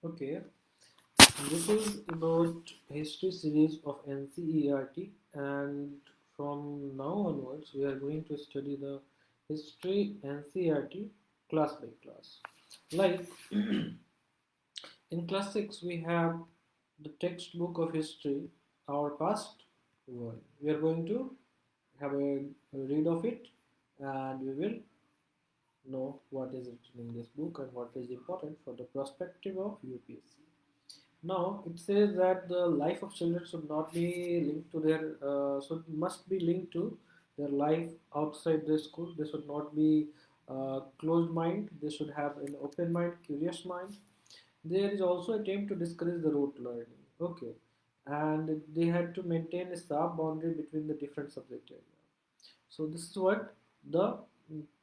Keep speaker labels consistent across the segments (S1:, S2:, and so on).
S1: Okay, this is about history series of NCERT, and from now onwards we are going to study the history NCERT class by class. Like in class 6 we have the textbook of history, our past world. We are going to have a read of it, and we will know what is written in this book and what is important for the perspective of UPSC. Now it says that the life of children should not be linked to their should must be linked to their life outside the school. They should not be closed mind. They should have an open mind, curious mind. There is also a aim to discourage the rote learning. Okay, and they had to maintain a sharp boundary between the different subject areas. So this is what the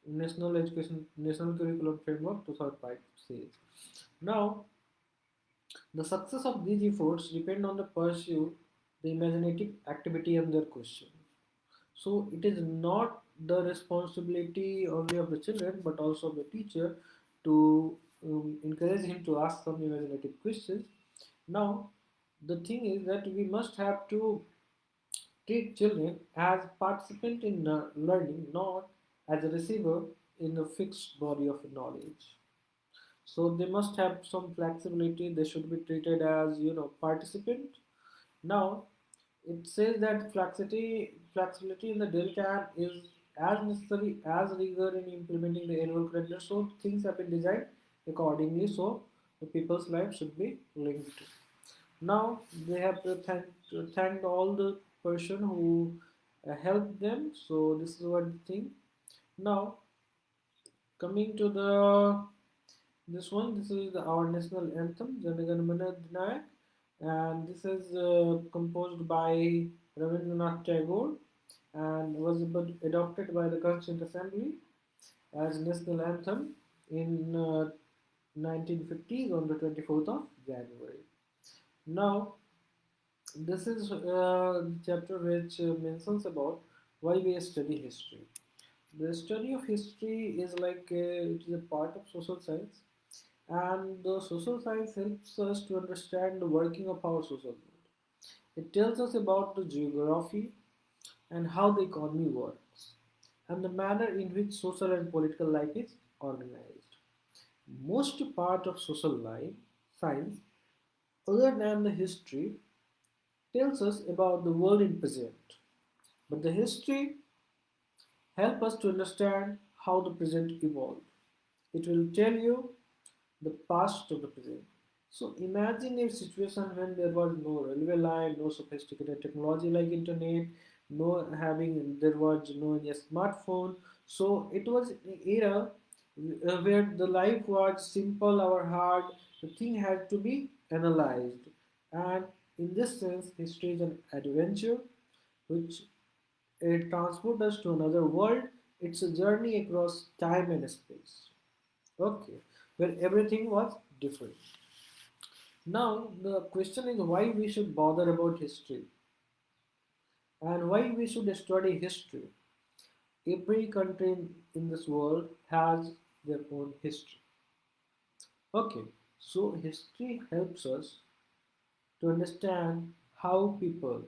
S1: National Curriculum Framework 2005 says. Now the success of these efforts depend on the pursuit, the imaginative activity and their question. So it is not the responsibility only of the children but also of the teacher to encourage him to ask some imaginative questions. Now the thing is that we must have to treat children as participant in learning, not as a receiver in a fixed body of knowledge. So they must have some flexibility. They should be treated as participant. Now it says that flexibility in the delta is as necessary as rigor in implementing the annual calendar. So things have been designed accordingly. So the people's life should be linked. Now they have to thank all the person who helped them. So this is what the thing. Now coming to the this one, this is our national anthem, Janaganamana Dinayak, and this is composed by Rabindranath Tagore and was adopted by the Constituent Assembly as national anthem in 1950s on the 24th of January. Now, this is the chapter which mentions about why we study history. The study of history is like it is a part of social science, and the social science helps us to understand the working of our social world. It tells us about the geography and how the economy works, and the manner in which social and political life is organized. Most part of social life, science, other than the history, tells us about the world in present. But the history helps us to understand how the present evolved. It will tell you the past of the present. So imagine a situation when there was no railway line, no sophisticated technology like internet, there was no any smartphone. So it was an era where the life was simple or hard. The thing had to be analyzed, and in this sense, history is an adventure which it transports us to another world. It's a journey across time and space. Okay, where everything was different. Now, the question is why we should bother about history and why we should study history. Every country in this world has their own history. Okay, so history helps us to understand how people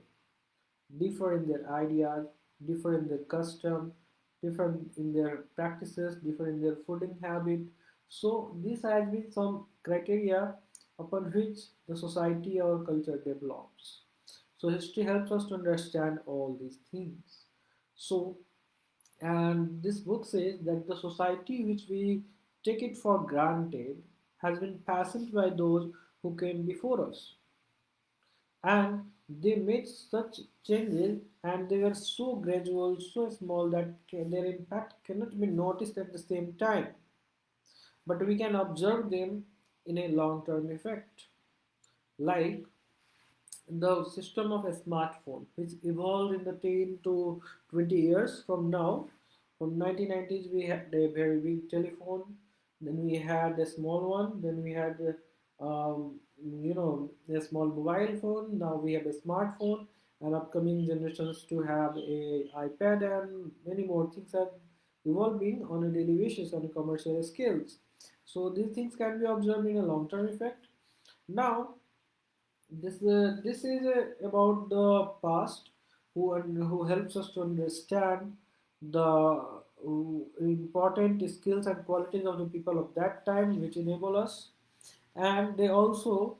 S1: differ in their ideas, differ in their custom, differ in their practices, differ in their fooding habit. So this has been some criteria upon which the society or culture develops. So history helps us to understand all these things. So and this book says that the society which we take it for granted has been fashioned by those who came before us, and they made such changes and they were so gradual, so small that their impact cannot be noticed at the same time, but we can observe them in a long term effect, like the system of a smartphone which evolved in the 10 to 20 years from now. From 1990s we had a very big telephone, then we had a small one, then we had a small mobile phone, now we have a smartphone, and upcoming generations to have a iPad, and many more things are evolving on a daily basis on a commercial scales. So these things can be observed in a long term effect. Now, this is about the past, who helps us to understand the important skills and qualities of the people of that time, which enable us, and they also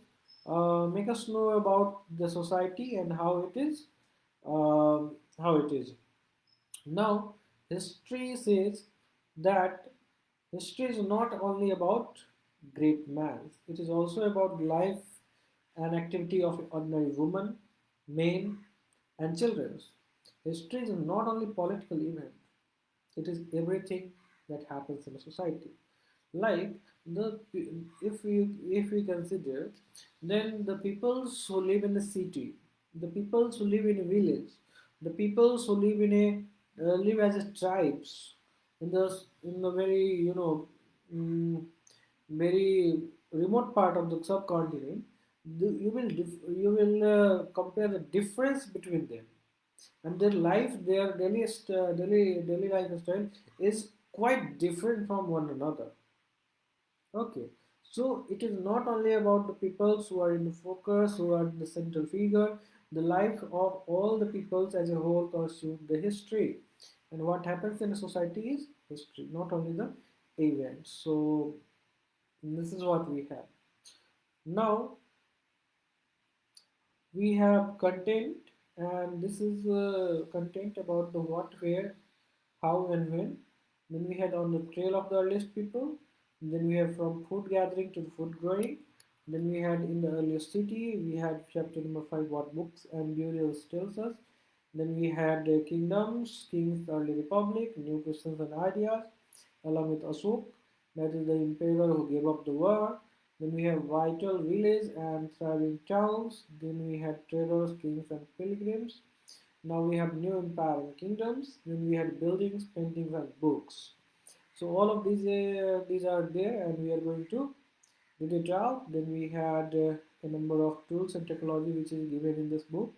S1: make us know about the society and how it is. Now, history says that history is not only about great men, it is also about life and activity of ordinary women, men, and children. History is not only political event, it is everything that happens in a society. Like the if we consider, then the peoples who live in the city, the peoples who live in a village, the peoples who live in a live as a tribes in the very mm, very remote part of the subcontinent, you will compare the difference between them, and their life, their daily lifestyle is quite different from one another. Okay, so it is not only about the peoples who are in the focus, who are the central figure. The life of all the peoples as a whole constitute the history, and what happens in a society is history, not only the events. So this is what we have. Now we have content, and this is content about the what, where, how, and when. Then we had on the trail of the earliest people. Then we have from food gathering to the food growing. Then we had in the earliest city. We had chapter number 5, what books and burials tells us. Then we had kingdoms, kings, early republic, new questions and ideas, along with Ashok, that is the emperor who gave up the war. Then we have vital village and thriving towns. Then we had traders, kings, and pilgrims. Now we have new empire and kingdoms. Then we had buildings, paintings, and books. So all of these are there, and we are going to read it out. Then we had a number of tools and technology which is given in this book.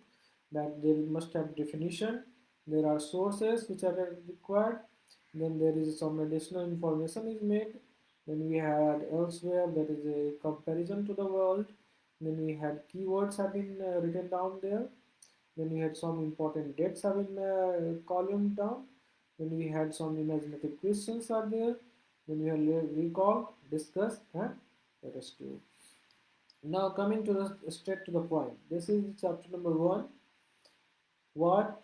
S1: That they must have definition. There are sources which are required. Then there is some additional information is made. Then we had elsewhere, that is a comparison to the world. Then we had keywords have been written down there. Then we had some important dates have been column down. Then we had some imaginative questions are there. Then we have recall, discuss, and let us do. Now coming to the straight to the point. This is chapter number 1. What,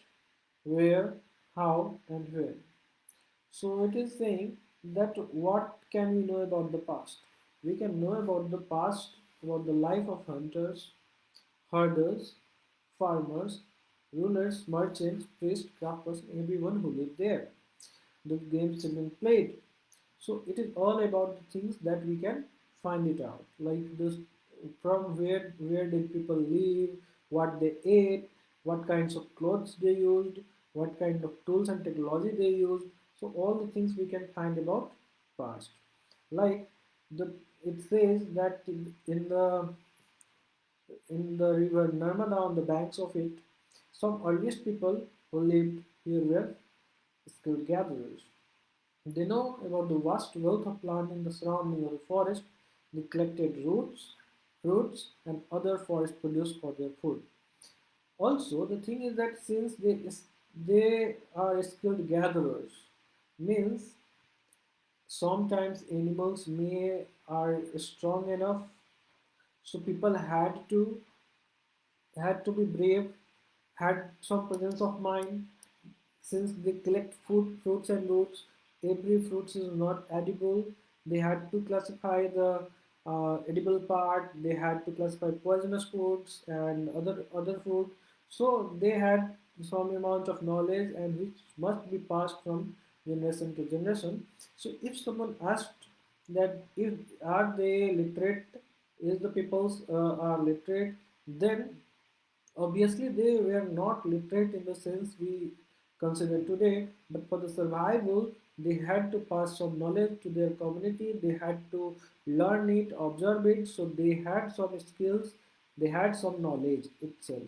S1: where, how, and when. So it is saying that what can we know about the past? We can know about the past, about the life of hunters, herders, farmers, rulers, merchants, priests, crafters, everyone who lived there. The games children played. So it is all about the things that we can find it out. Like this, from where did people live, what they ate, what kinds of clothes they used, what kind of tools and technology they used. So all the things we can find about past. Like the it says that in the river Narmada, on the banks of it, some earliest people who lived here were skilled gatherers. They know about the vast wealth of plant in the surrounding of the forest. They collected roots, fruits, and other forest produce for their food. Also, the thing is that since they are skilled gatherers, means sometimes animals may are strong enough, so people had to be brave, had some presence of mind. Since they collect food, fruits and roots, every fruit is not edible. They had to classify the edible part. They had to classify poisonous foods and other food. So they had some amount of knowledge, and which must be passed from generation to generation. So if someone asked that if are they literate, is the peoples are literate, then obviously, they were not literate in the sense we consider today, but for the survival, they had to pass some knowledge to their community, they had to learn it, observe it, so they had some skills, they had some knowledge itself.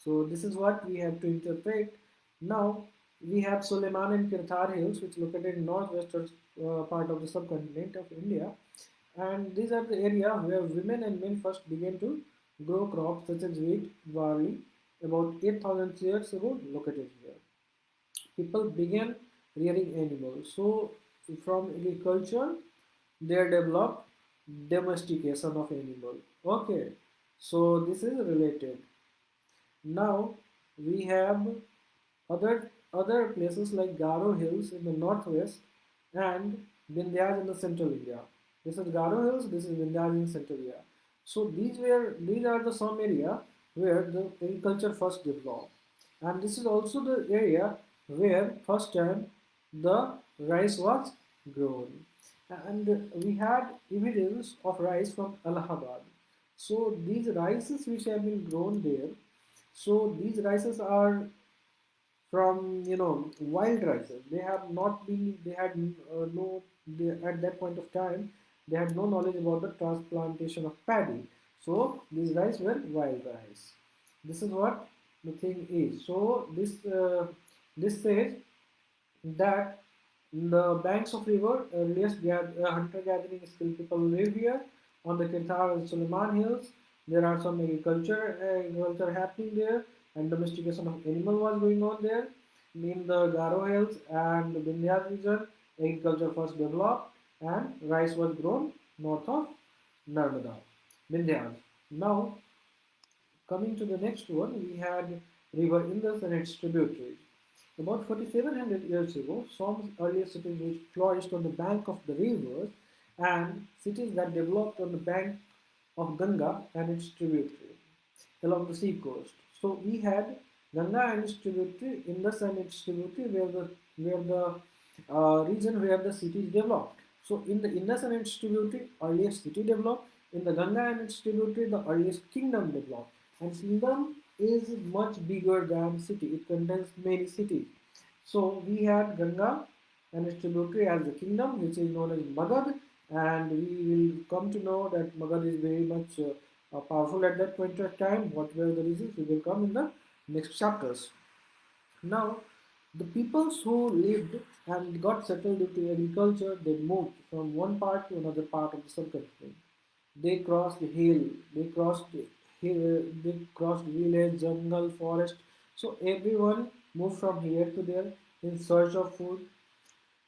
S1: So, this is what we have to interpret. Now, we have Suleiman and Kirthar Hills, which located in northwestern part of the subcontinent of India, and these are the area where women and men first began to grow crops such as wheat, barley, about 8,000 years ago located here. People began rearing animals. So from agriculture, they developed domestication of animals. Okay, so this is related. Now we have other places like Garo Hills in the northwest and Vindhyas in the central India. This is Garo Hills, this is Vindhyas in central India. So these are the some area where the agriculture first developed. And this is also the area where first time the rice was grown. And we had evidence of rice from Allahabad. So these rices which have been grown there, so these rices are from wild rices. They have not been. They had no. They, at that point of time, they had no knowledge about the transplantation of paddy. So these rice were wild rice. This is what the thing is. So this says that the banks of river, earliest hunter-gathering skill people live here on the Kirthar and Suleiman hills. There are some agriculture happening there, and domestication of animal was going on there. In the Garo hills and the Vindhyas region, agriculture first developed, and rice was grown north of Narmada, Vindhyas. Now, coming to the next one, we had river Indus and its tributaries. About 4,700 years ago, some earlier cities which flourished on the bank of the rivers and cities that developed on the bank of Ganga and its tributary along the sea coast. So we had Ganga and its tributary, Indus and its tributary, where the region where the cities developed. So in the Indus and its tributary, earliest city developed. In the Ganga and its tributary, the earliest kingdom developed. And kingdom is much bigger than city. It contains many cities. So we had Ganga and its tributary as the kingdom, which is known as Magad, and we will come to know that Magad is very much powerful at that point of time. What were the reasons? We will come in the next chapters. Now, the peoples who lived and got settled due to agriculture, they moved from one part to another part of the subcontinent. They crossed hill, they crossed village, jungle, forest. So everyone moved from here to there in search of food,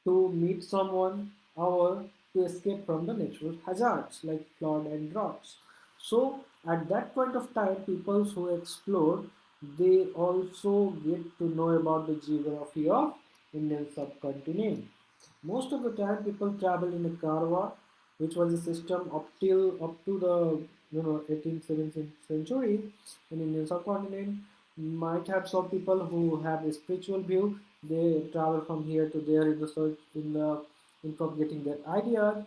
S1: to meet someone, or to escape from the natural hazards like flood and droughts. So at that point of time, people who explored, they also get to know about the geography of Indian subcontinent. Most of the time, people travel in a carva, which was a system up to the 18th, 17th century in Indian subcontinent. Might have some people who have a spiritual view. They travel from here to there in the search in propagating their ideas.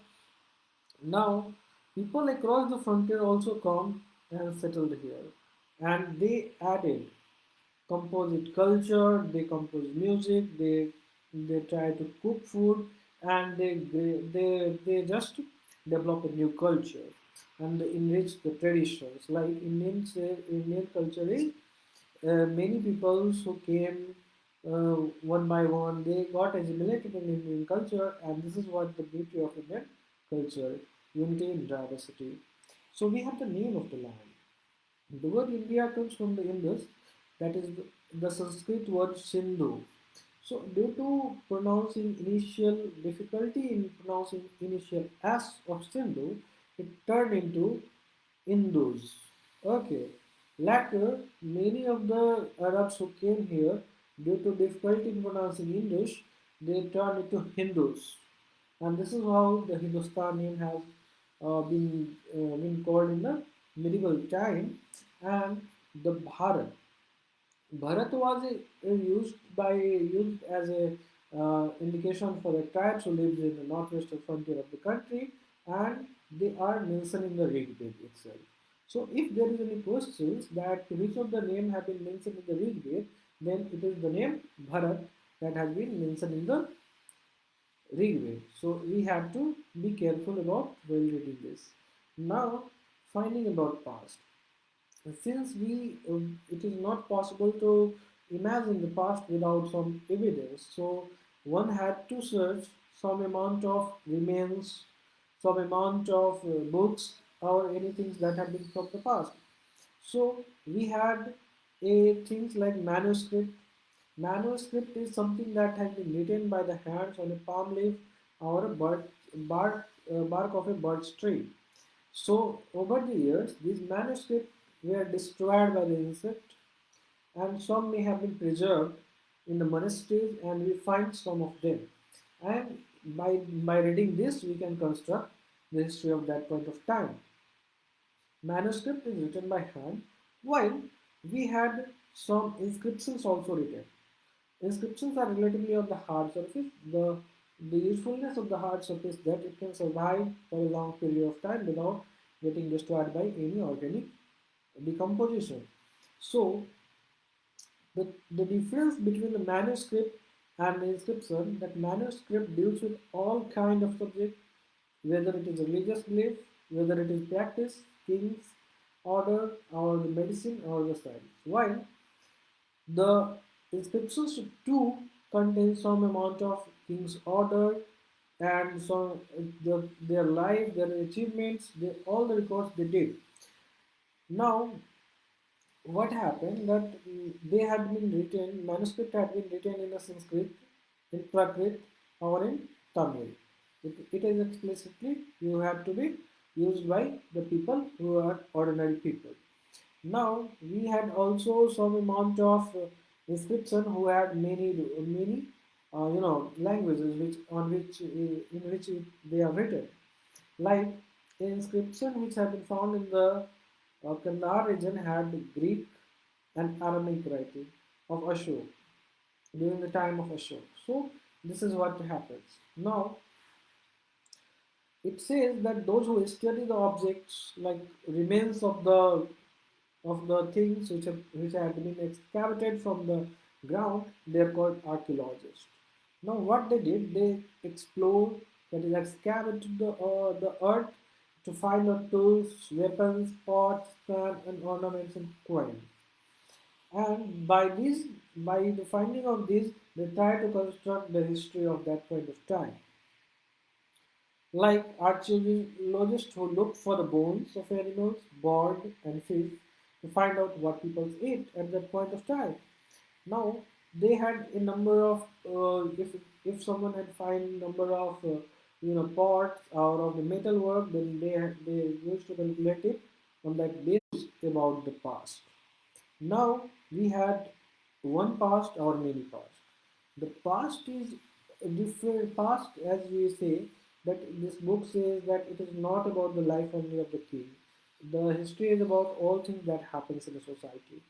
S1: Now, people across the frontier also come and settled here, and they added composite culture, they compose music, they try to cook food, and they just develop a new culture and they enrich the traditions. Like Indian culture is many people who came one by one, they got assimilated in Indian culture, and this is what the beauty of Indian culture, unity in diversity. So we have the name of the land. The word India comes from the Indus, that is the Sanskrit word Sindhu. So, due to pronouncing initial difficulty in pronouncing initial S of Sindhu, it turned into Indus. Okay. Later, many of the Arabs who came here, due to difficulty in pronouncing English, they turned into Hindus, and this is how the Hindustan name has been called in the medieval time. And the Bharat was used as a indication for the tribes who lived in the northwestern frontier of the country, and they are mentioned in the Rig Veda itself. So, if there is any questions that which of the name have been mentioned in the Rig Veda, then it is the name Bharat that has been mentioned in the Rig Veda. So, we have to be careful about while reading this. Now, finding about past. Since it is not possible to imagine the past without some evidence, so one had to search some amount of remains, some amount of books or anything that have been from the past. So we had a things like manuscript. Manuscript is something that has been written by the hands on a palm leaf or a bark of a bird's tree. So over the years, these manuscripts were destroyed by the insect, and some may have been preserved in the monasteries, and we find some of them. And by reading this, we can construct the history of that point of time. Manuscript is written by hand, while we had some inscriptions also written. Inscriptions are relatively on the hard surface. The usefulness of the hard surface that it can survive for a long period of time without getting destroyed by any organic decomposition. So the difference between the manuscript and the inscription, that manuscript deals with all kind of subjects, whether it is religious belief, whether it is practice, kings, order, or the medicine or the science. While the inscriptions too contain some amount of king's order and some their life, their achievements, all the records they did. Now, what happened that they had been written, manuscript had been written in a Sanskrit, in Prakrit, or in Tamil. It is explicitly you have to be used by the people who are ordinary people. Now we had also some amount of inscription who had many languages which on which in which they are written, like the inscription which have been found in the Kandahar region had Greek and Aramaic writing of Ashok during the time of Ashok. So this is what happens. Now it says that those who study the objects like remains of the things which have been excavated from the ground, they're called archaeologists. Now what they did, they explored, that is excavated the earth to find out tools, weapons, pots, pans, and ornaments and coins. And by the finding of this, they try to construct the history of that point of time. Like archaeologists who look for the bones of animals, bird, and fish to find out what people ate at that point of time. Now they had a number of if someone had find number of pots out of the metal work, then they used to calculate it on that basis about the past. Now we had one past or many past. The past is a different past, as we say, that this book says that it is not about the life only of the king. The history is about all things that happens in a society.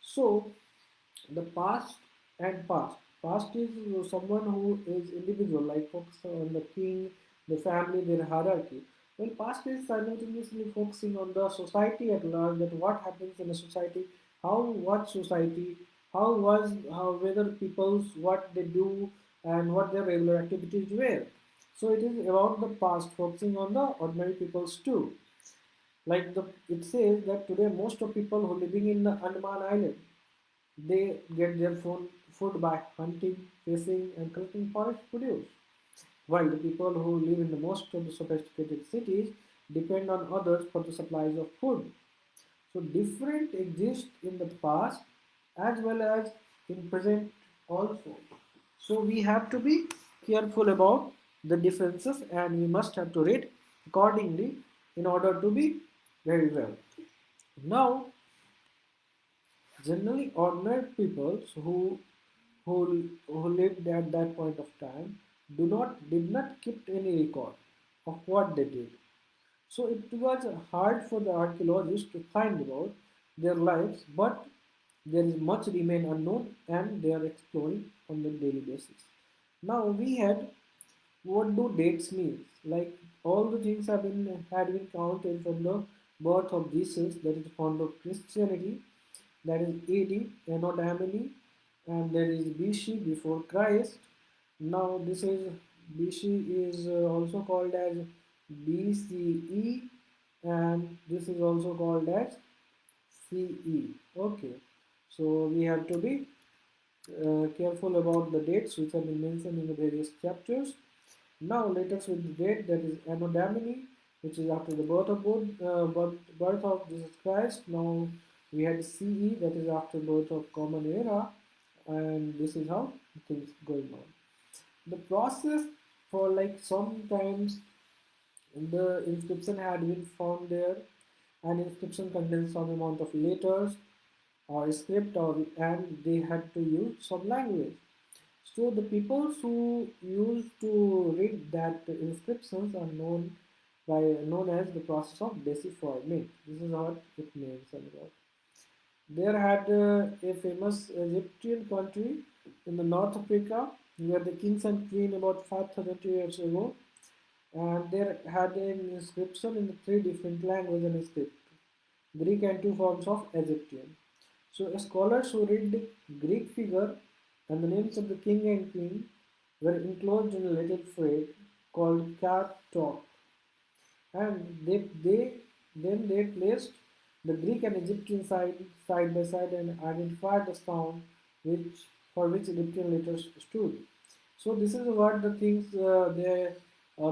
S1: So the past and past. Past is someone who is individual, like focus on the king, the family, their hierarchy. Well, past is simultaneously focusing on the society at large, that what happens in a society, how what society, how whether people's what they do and what their regular activities were. So it is about the past, focusing on the ordinary peoples too. Like it says that today most of people who living in the Andaman Island, they get their food by hunting, fishing, and collecting forest produce, while the people who live in the most of the sophisticated cities depend on others for the supplies of food. So different exist in the past as well as in present also. So we have to be careful about the differences, and we must have to read accordingly in order to be very well. Now, generally ordinary people who who lived at that point of time did not keep any record of what they did. So it was hard for the archaeologists to find about their lives, but there is much remain unknown, and they are exploring on the daily basis. Now we had, what do dates mean? Like all the things have been had been counted from the birth of Jesus, that is found of Christianity, that is AD, Anno Domini, and there is BC, before Christ. Now this is BC is also called as BCE, and this is also called as CE. Okay, so we have to be careful about the dates which have been mentioned in the various chapters. Now let us with the date, that is Anno Domini, which is after the birth of Jesus Christ. Now we had CE, that is after birth of Common Era, and this is how things going on. The process for like sometimes the inscription had been found there, and inscription contains some amount of letters or script, or and they had to use some language. So the people who used to read that inscriptions are known as the process of decipherment. This is what it means about. There had a famous Egyptian country in the North Africa where the kings and queen about 5,000 years ago, and there had an inscription in the three different languages and script, Greek and two forms of Egyptian. So scholars who read the Greek figure and the names of the king and queen were enclosed in a little thread called cat-talk, and they placed the Greek and Egyptian side by side and identified the sound which for which Egyptian letters stood. So this is what the things the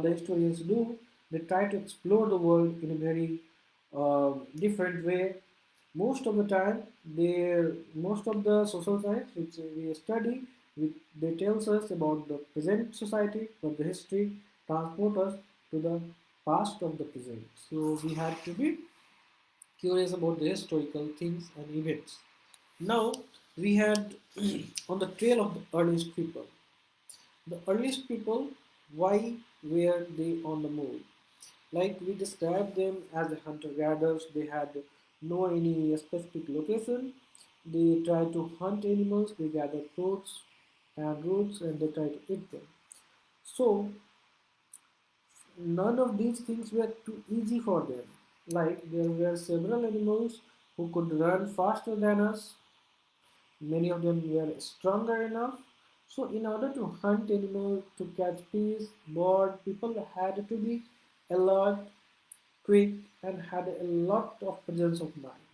S1: historians do. They try to explore the world in a very different way. Most of the time, most of the social science which we study, they tells us about the present society, but the history transport us to the past of the present. So we have to be curious about the historical things and events. Now we had on the trail of the earliest people. The earliest people, why were they on the move? Like we described them as the hunter-gatherers, they had no any specific location. They try to hunt animals, they gather fruits and roots, and they try to eat them. So none of these things were too easy for them. Like there were several animals who could run faster than us. Many of them were stronger enough. So in order to hunt animals, to catch fish, bird, people had to be alert, quick, and had a lot of presence of mind.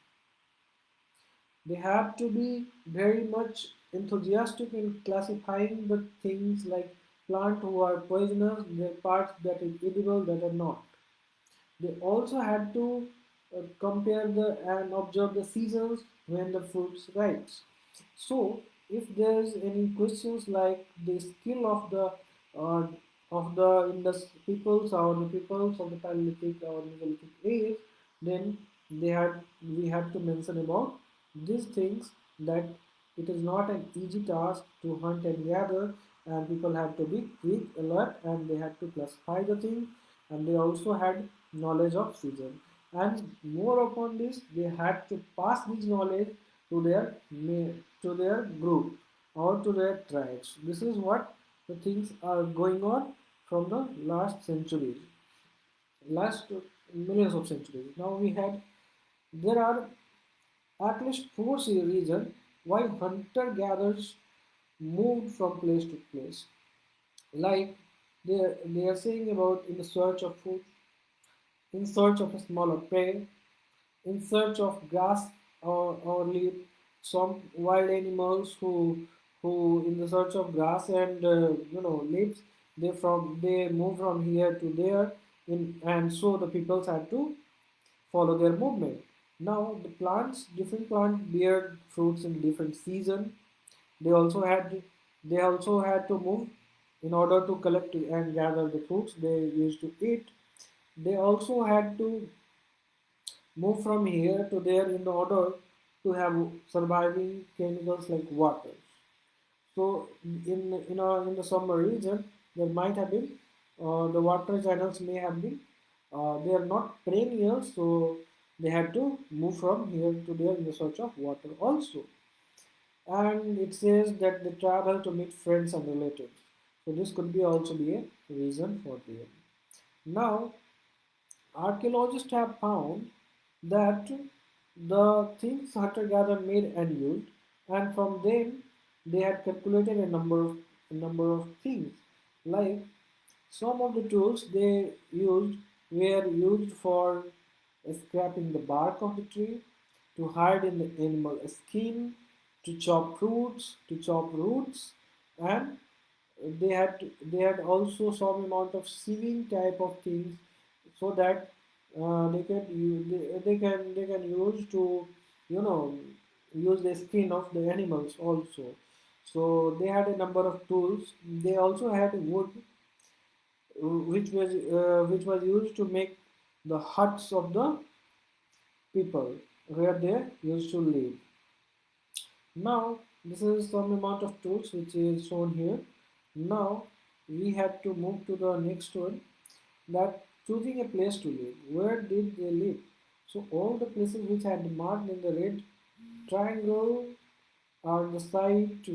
S1: They had to be very much enthusiastic in classifying the things like plant who are poisonous, the parts that is edible that are not. They also had to compare the and observe the seasons when the fruits ripe. So, if there is any questions like the skill uh, of the Indus peoples or the peoples of the Paleolithic or Mesolithic age, then we had to mention about these things, that it is not an easy task to hunt and gather, and people have to be quick, alert, and they had to classify the thing, and they also had knowledge of season. And more upon this, they had to pass this knowledge to their group or to their tribes. This is what the things are going on from the last centuries, last millions of centuries. Now we had there are at least four reasons why hunter gatherers moved from place to place. Like they are saying about in the search of food, in search of a smaller prey, in search of grass or leaf. Some wild animals who in the search of grass and leaves, they move from here to there, and so the peoples had to follow their movement. Now the plants, different plants bear fruits in different season. They also had they also had to move in order to collect and gather the fruits they used to eat. They also had to move from here to there in order to have surviving chemicals like water. So in the summer region, there might have been the water channels may have been they are not perennial, so they had to move from here to there in the search of water also. And it says that they travel to meet friends and relatives. So this could be also be a reason for them. Now archaeologists have found that the things hunter-gatherer made and used, and from them they had calculated a number of things. Like some of the tools they used were used for scraping the bark of the tree, to hide in the animal skin, to chop fruits, to chop roots, and they had also some amount of sieving type of things, so that they can use to, you know, use the skin of the animals also. So they had a number of tools. They also had wood, which was used to make the huts of the people where they used to live. Now, this is some amount of tools which is shown here. Now, we have to move to the next one, that choosing a place to live. Where did they live? So, all the places which had marked in the red triangle are the site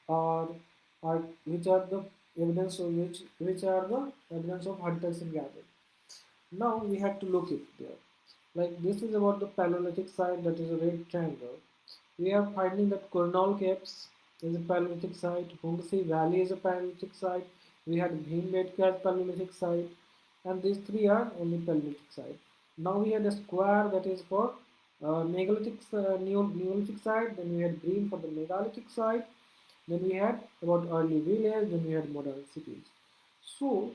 S1: are, which are the evidence of which are the evidence of hunters and gatherers. Now we have to look it there. Like this is about the Paleolithic site, that is a red triangle. We are finding that Kurnool Caves is a Paleolithic site, Hungsi Valley is a Paleolithic site, we had Bhimbetka Paleolithic site, and these three are only Paleolithic site. Now we had a square that is for Neolithic site, then we had green for the megalithic site, then we had about early village, then we had modern cities. So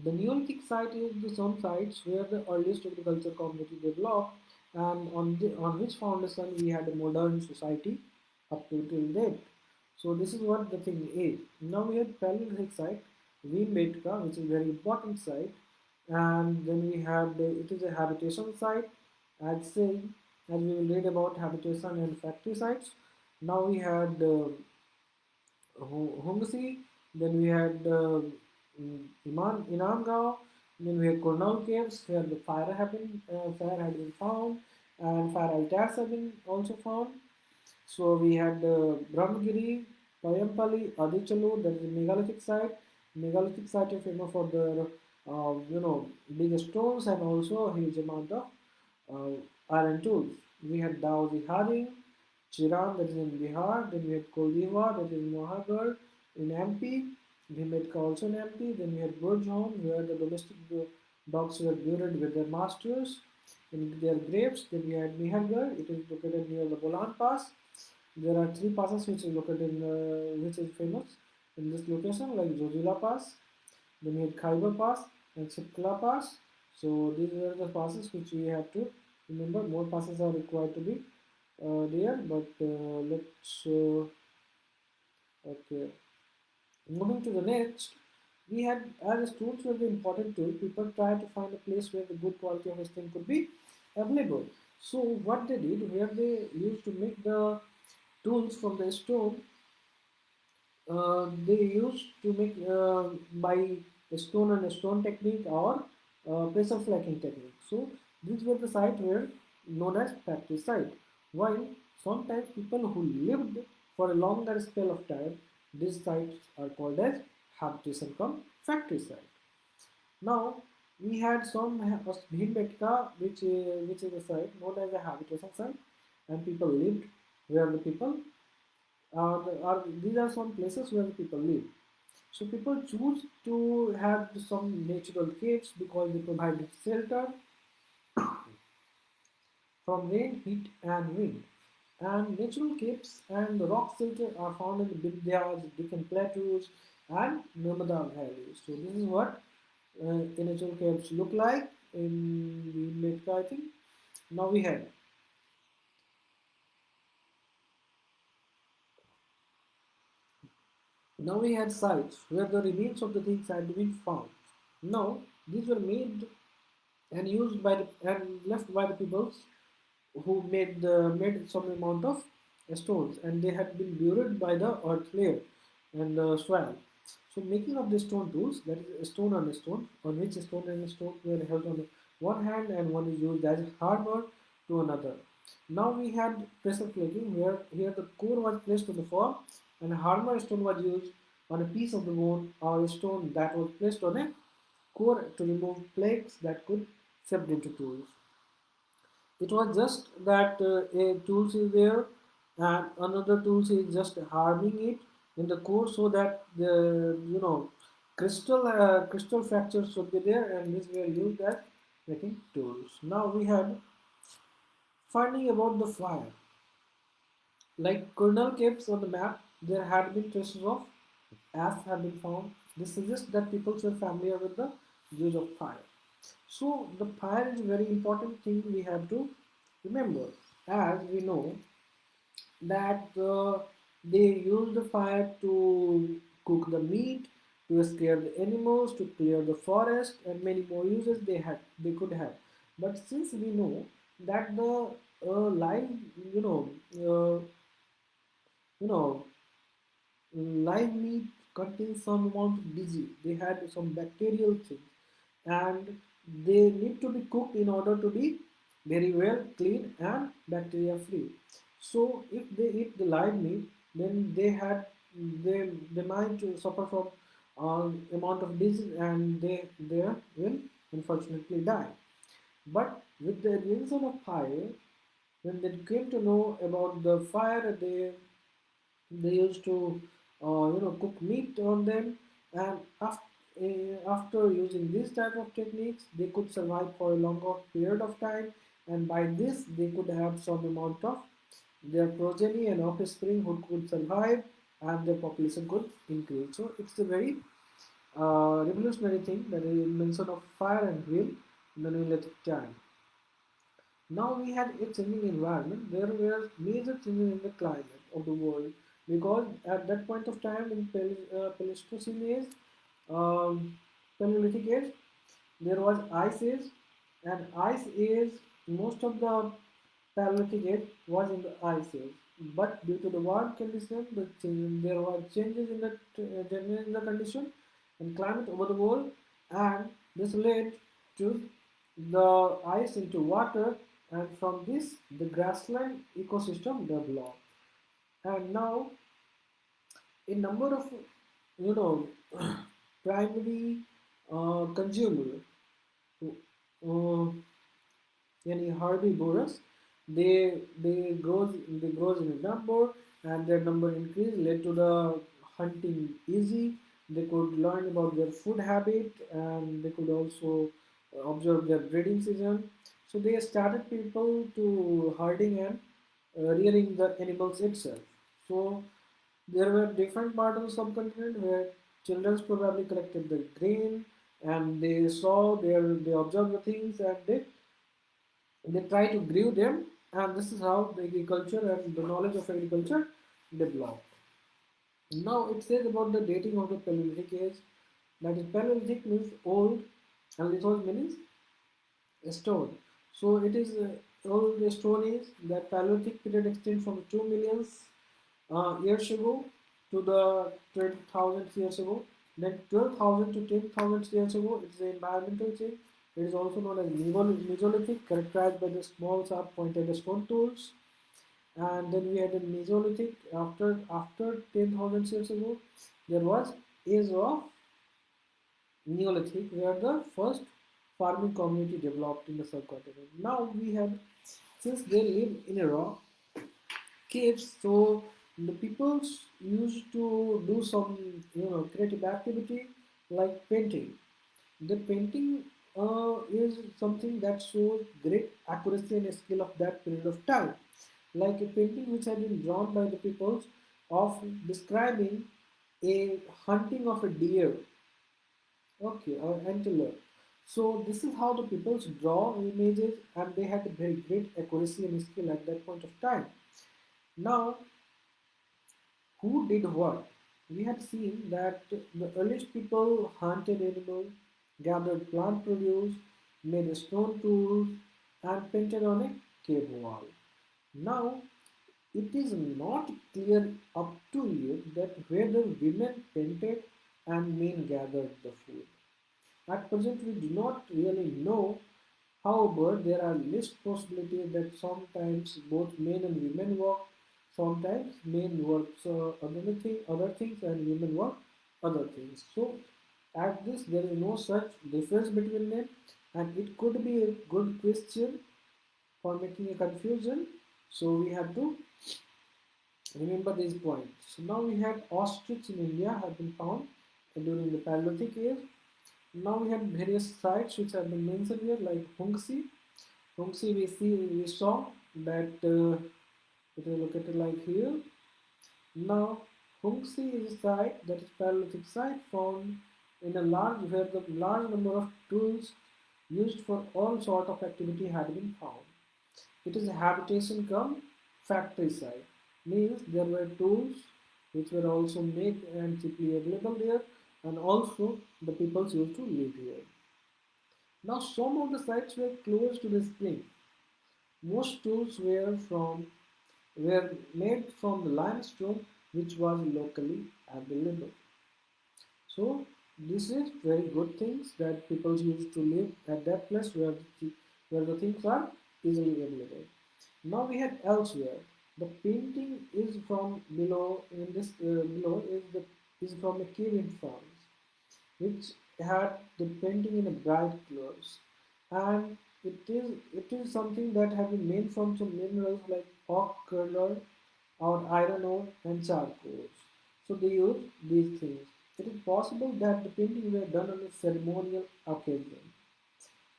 S1: the Neolithic site is the some sites where the earliest agriculture community developed, and on which foundation we had a modern society up to till date. So this is what the thing is. Now we have Paleolithic site, Vimbetka, which is a very important site, and then we have it is a habitation site, as saying, as we will read about habitation and factory sites. Now we had Hungsi, then we had Inamgao, then we had Kurnool Caves where the fire had been found, and fire altars have been also found. So we had Brahmagiri, Payampally, Adichalu, that is a megalithic site. Megalithic site is famous for the big stones and also a huge amount of iron tools. We had Daozi Harding, Chiran, that is in Bihar. Then we had Koldiva, that is in Mahagarh in MP. Bhimbetka also in MP. Then we had Burjhon, where the domestic dogs were buried with their masters in their graves. Then we had Mihargarh, it is located near the Bolan Pass. There are three passes which is located in which is famous in this location, like Zojila Pass. Then we had Khyber Pass and Chipkala Pass. So these are the passes which we have to remember. More passes are required to be there, but let's okay. Moving to the next, we had as tools were the important tool. People try to find a place where the good quality of thing could be available. So what they did, where they used to make the tools from the stone, they used to make by a stone and a stone technique or pressure flaking technique. So these were the sites were known as factory site. While sometimes people who lived for a longer spell of time, these sites are called as habitation come factory site. Now we had some Bhimbetka, which is a site known as a habitation site, and people lived where the people these are some places where the people live. So people choose to have some natural caves because they provide shelter from rain, heat, and wind. And natural caves and the rock shelter are found in the Vindhyas, Deccan plateaus, and Narmada valleys. So this is what the natural caves look like in the Metka, I think. Now we have Now we had sites where the remains of the things had been found. Now these were made and used by the and left by the peoples who made some amount of stones, and they had been buried by the earth layer and the soil. So making of the stone tools, that is a stone on a stone, on which stone and stone were held on one hand and one is used as harbor to another. Now we had pressure plating where here the core was placed on the form and a harmer stone was used on a piece of the bone or a stone that was placed on a core to remove plates that could shaped into tools. It was just that a tools is there and another tools is just harming it in the core so that the crystal fractures should be there, and these were used as making tools. Now we had finding about the fire. Like Colonel Caves on the map, there had been traces of ashes have been found. This suggests that people were familiar with the use of fire. So the fire is a very important thing we have to remember. As we know that they use the fire to cook the meat, to scare the animals, to clear the forest, and many more uses they could have. But since we know that the live, you know, uh, you know, live meat contains some amount of disease. They had some bacterial things, and they need to be cooked in order to be very well clean and bacteria free. So if they eat the live meat, then they might suffer from amount of disease, and they will unfortunately die. But with the invention of fire, when they came to know about the fire, they used to cook meat on them, and after using this type of techniques they could survive for a longer period of time, and by this they could have some amount of their progeny and offspring who could survive, and their population could increase. So it's a very revolutionary thing, that is invention of fire and wheel in the Neolithic time. Now we had a changing environment. There were major changes in the climate of the world, because at that point of time in Pleistocene age, um, Paleolithic age, there was ice age, and ice age, most of the Paleolithic age was in the ice age. But due to the warm condition, there were changes in the condition and climate over the world, and this led to the ice into water, and from this the grassland ecosystem developed. And now a number of you know primary consumer, uh, any herbivores, they grows in a number, and their number increase led to the hunting easy. They could learn about their food habit, and they could also observe their breeding season. So they started people to herding and rearing the animals itself. So there were different parts of the subcontinent where children probably collected the grain, and they observed the things, and they try to grow them, and this is how the agriculture and the knowledge of agriculture developed. Now it says about the dating of the Paleolithic age, that is Paleolithic means old, and lithosis means stone. So it is old stone age. That Paleolithic period extends from 2 million years ago to the 20,000 years ago. Then 12,000 to 10,000 years ago, it is the environmental change. It is also known as Mesolithic, characterized by the small sharp pointed stone tools. And then we had the Mesolithic. After 10,000 years ago, there was age of Neolithic, where the first farming community developed in the subcontinent. Now we have, since they live in a rock caves, so the people used to do some creative activity like painting. The painting is something that shows great accuracy and skill of that period of time. Like a painting which had been drawn by the peoples of describing a hunting of a deer, okay, or antelope. So this is how the peoples draw images, and they had a very great accuracy and skill at that point of time. Now, who did what? We had seen that the earliest people hunted animals, gathered plant produce, made stone tools, and painted on a cave wall. Now, it is not clear up to yet that whether women painted and men gathered the food. At present, we do not really know. However, there are least possibilities that sometimes both men and women work. Sometimes men work other things, and women work other things. So, at this, there is no such difference between them, and it could be a good question for making a confusion. So, we have to remember these points. So, now we have ostrich in India have been found during the Paleolithic age. Now we have various sites which have been mentioned here, like Hungsi. Hungsi, we saw that it is located like here. Now Hungsi is a site that is Paleolithic site found in a large where the large number of tools used for all sort of activity had been found. It is a habitation cum factory site. Means there were tools which were also made and cheaply available there, and also the people used to live here. Now some of the sites were close to the spring. Most tools were made from the limestone which was locally available. So this is very good things that people used to live at that place where the things are easily available. Now we have elsewhere. The painting is from below in this below is from a cave in France, which had the painting in a bright colors, and it is something that have been made from some minerals like oak color or iron ore and charcoal. So they use these things. It is possible that the painting were done on a ceremonial occasion,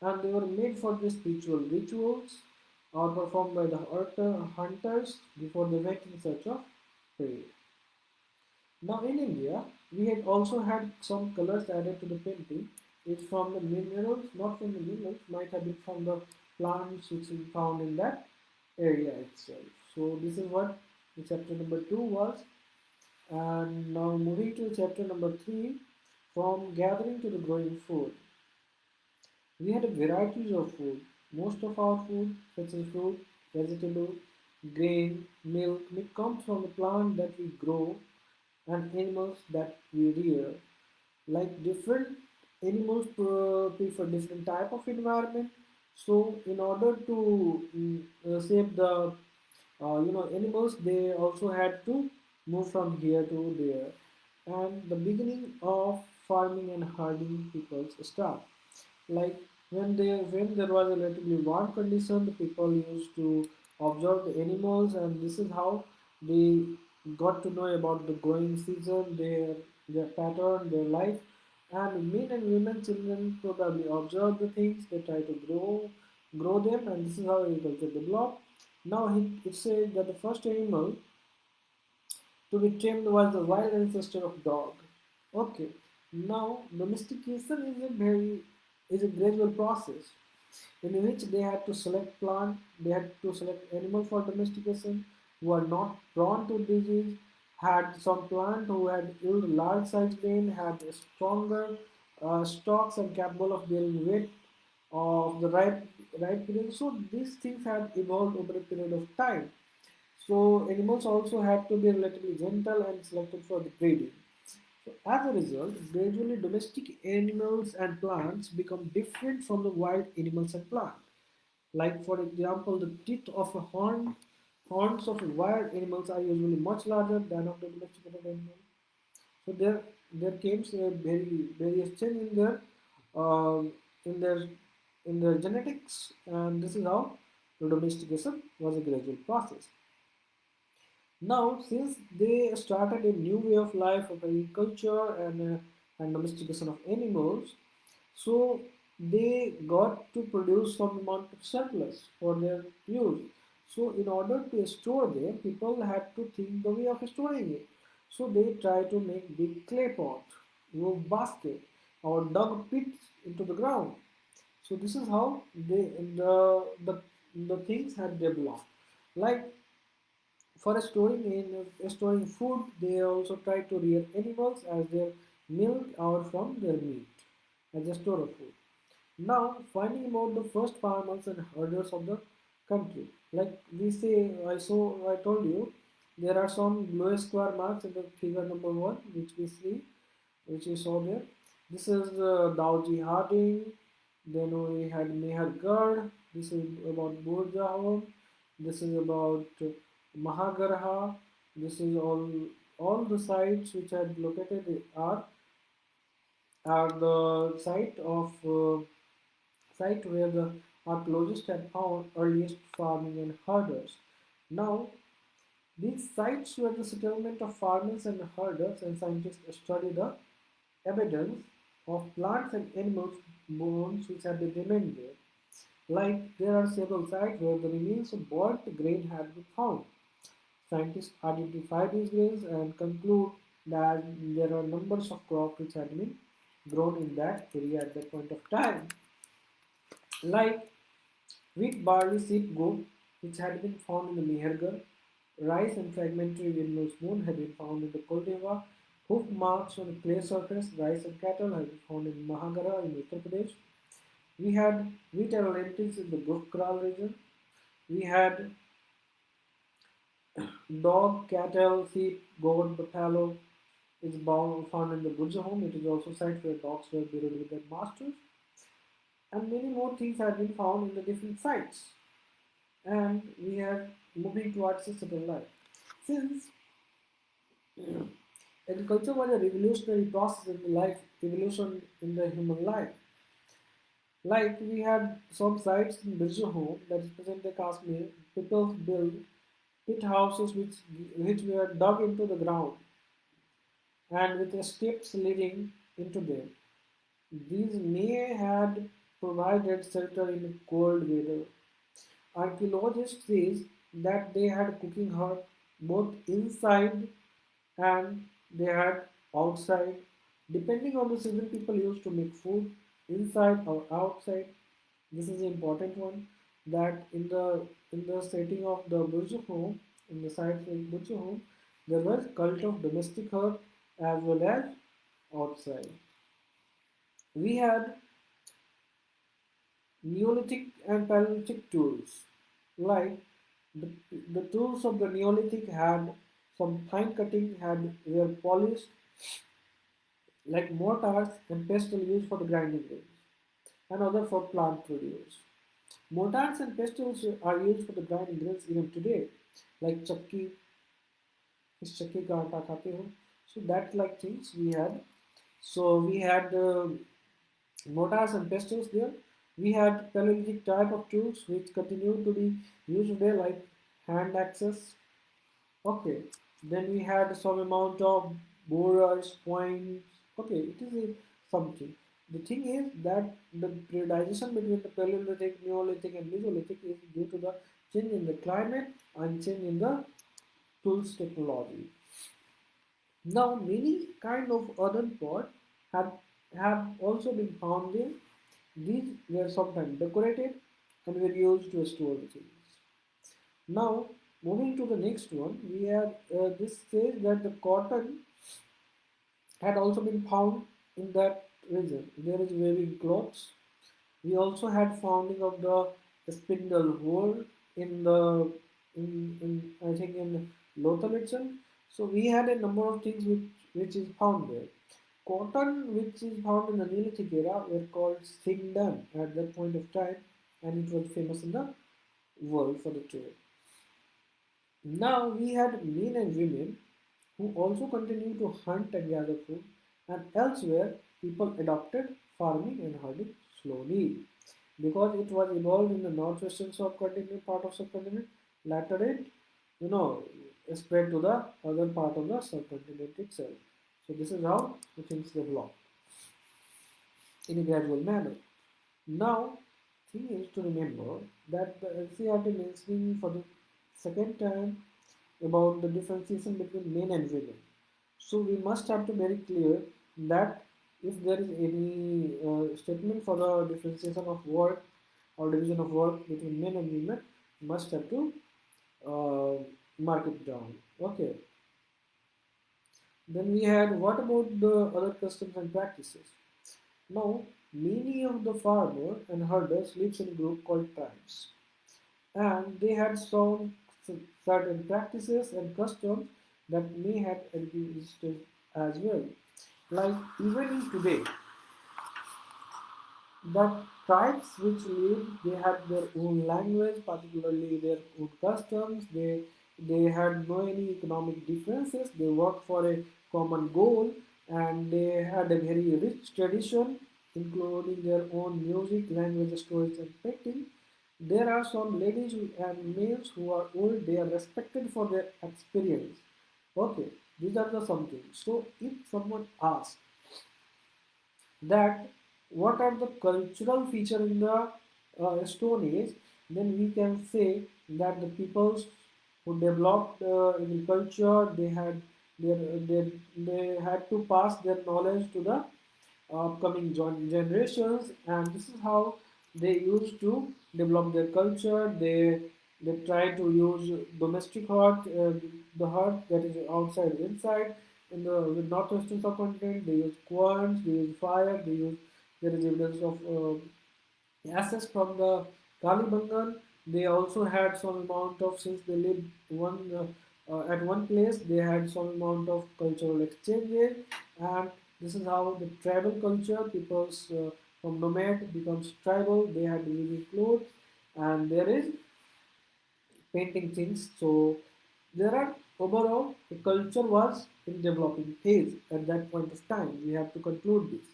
S1: and they were made for the spiritual rituals or performed by the hunters before they went in search of prey. Now in India, we had also had some colors added to the painting. It's from the minerals, not from the minerals, might have been from the plants which we found in that area itself. So this is what the chapter number 2 was. And now moving to chapter number 3, from gathering to the growing food. We had varieties of food. Most of our food, such as fruit, vegetable, grain, milk, it comes from the plant that we grow and animals that we rear. Like different animals prefer different type of environment. So in order to save the animals, they also had to move from here to there. And the beginning of farming and herding people's start. Like when there was a relatively warm condition, the people used to observe the animals, and this is how they got to know about the growing season, their pattern, their life. And men and women, children probably observe the things, they try to grow them, and this is how agriculture developed. Now it says that the first animal to be tamed was the wild ancestor of dog. Okay, now domestication is a gradual process in which they had to select animal for domestication who are not prone to disease, had some plant who had yield large size grain, had stronger stalks and capable of bearing weight of the right period. So these things have evolved over a period of time. So animals also had to be relatively gentle and selected for the breeding. So as a result, gradually domestic animals and plants become different from the wild animals and plants. Like for example, the teeth of a horns of wild animals are usually much larger than of the domesticated animal. So there came a very various change um, in their in their genetics, and this is how the domestication was a gradual process. Now, since they started a new way of life of agriculture and domestication of animals, so they got to produce some amount of surplus for their use. So in order to store them, people had to think the way of storing it. So they try to make big clay pot, wove basket, or dug pits into the ground. So this is how the things had developed. Like for storing food, they also try to rear animals as their milk or from their meat as a store of food. Now, finding about the first farmers and herders of the country. Like we say, I told you, there are some blue square marks in the figure number 1, which we saw there. This is Dowji Harding. Then we had Mehergarh. This is about Burjahom. This is about Mahagarha. This is all the sites which are located are the site where the archaeologists had found earliest farming and herders. Now, these sites were the settlement of farmers and herders, and scientists study the evidence of plants and animals' bones which have been remained there. Like there are several sites where the remains of burnt grain had been found. Scientists identify these grains and conclude that there are numbers of crops which had been grown in that area at that point of time, like wheat, barley, sheep, goat, which had been found in the Mehergar, rice and fragmentary windmills moon had been found in the Koldeva, hoof marks on a clay surface, rice and cattle had been found in Mahagara in Uttar Pradesh. We had wheat and lentils in the Gurkral region. We had dog, cattle, sheep, goat, buffalo is found in the Burja home. It is also site where dogs were buried with their masters. And many more things have been found in the different sites. And we are moving towards societal life. Since agriculture was a revolutionary process in the life, evolution in the human life. Like we had some sites in Birjahom, that is present day Kashmir, people built pit houses which were dug into the ground and with the steps leading into them. These may had provided shelter in cold weather. Archaeologists say that they had cooking hut both inside and they had outside. Depending on the season, people used to make food inside or outside. This is an important one that in the setting of the Burj home, in the site of Burj home, there was cult of domestic herb as well as outside. We had Neolithic and Paleolithic tools. Like the, the tools of the Neolithic had some fine cutting, had were polished like mortars and pestle used for the grinding grains, and other for plant produce. Mortars and pestles are used for the grinding grains even today, like chakki, इस चक्की का आटा खाते हो. So that's like things we had. So we had mortars and pestles there. We had Paleolithic type of tools which continue to be used today, like hand axes. Okay, then we had some amount of borers, points. Okay, it is something. The thing is that the periodization between the Paleolithic, Neolithic, and Mesolithic is due to the change in the climate and change in the tools technology. Now, many kind of earthen pots have also been found there. These were sometimes decorated and were used to store the things. Now, moving to the next one, we have this says that the cotton had also been found in that region. There is weaving clothes. We also had founding of the spindle whorl in the in I think in Lothal itself. So we had a number of things which is found there. Cotton, which is found in the Neolithic era, were called Singdan at that point of time, and it was famous in the world for the trade. Now we had men and women who also continued to hunt and gather food, and elsewhere people adopted farming and herding slowly because it was evolved in the northwestern subcontinent part of subcontinent. Later it, you know, spread to the other part of the subcontinent itself. So this is how the things develop in a gradual manner. Now, thing is to remember that the LCRT mentioning for the second time about the differentiation between men and women. So we must have to very clear that if there is any statement for the differentiation of work or division of work between men and women, must have to uh, mark it down. Okay. Then we had what about the other customs and practices? Now, many of the farmers and herders lives in a group called tribes, and they had some certain practices and customs that may have existed as well. Like even in today, the tribes which lived, they had their own language, particularly their own customs. They had no any economic differences. They worked for a common goal, and they had a very rich tradition, including their own music, language, stories, and painting. There are some ladies and males who are old. They are respected for their experience. Okay, these are the some things. So if someone asks that what are the cultural feature in the Stone Age, then we can say that the peoples who developed agriculture. Their, they, they had to pass their knowledge to the upcoming generations, and this is how they used to develop their culture. They try to use domestic heart, the heart that is outside inside. In the northwestern subcontinent, they use quants, they use fire, they use, there is evidence of access from the Kalibangan. They also had some amount of, since they lived at one place, they had some amount of cultural exchanges, and this is how the tribal culture, people's from nomad becomes tribal. They had weaving clothes, and there is painting things. So there are overall the culture was in developing phase at that point of time. We have to conclude this.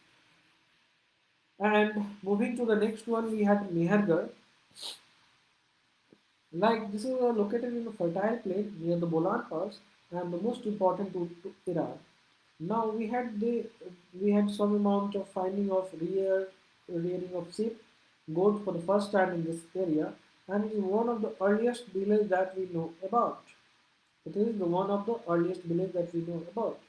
S1: And moving to the next one, we had Mehergarh. Like this is located in a fertile plain near the Bolan Pass and the most important to Iran. Now we had some amount of finding of rearing of sheep, goat for the first time in this area, and it is one of the earliest village that we know about. It is the one of the earliest village that we know about.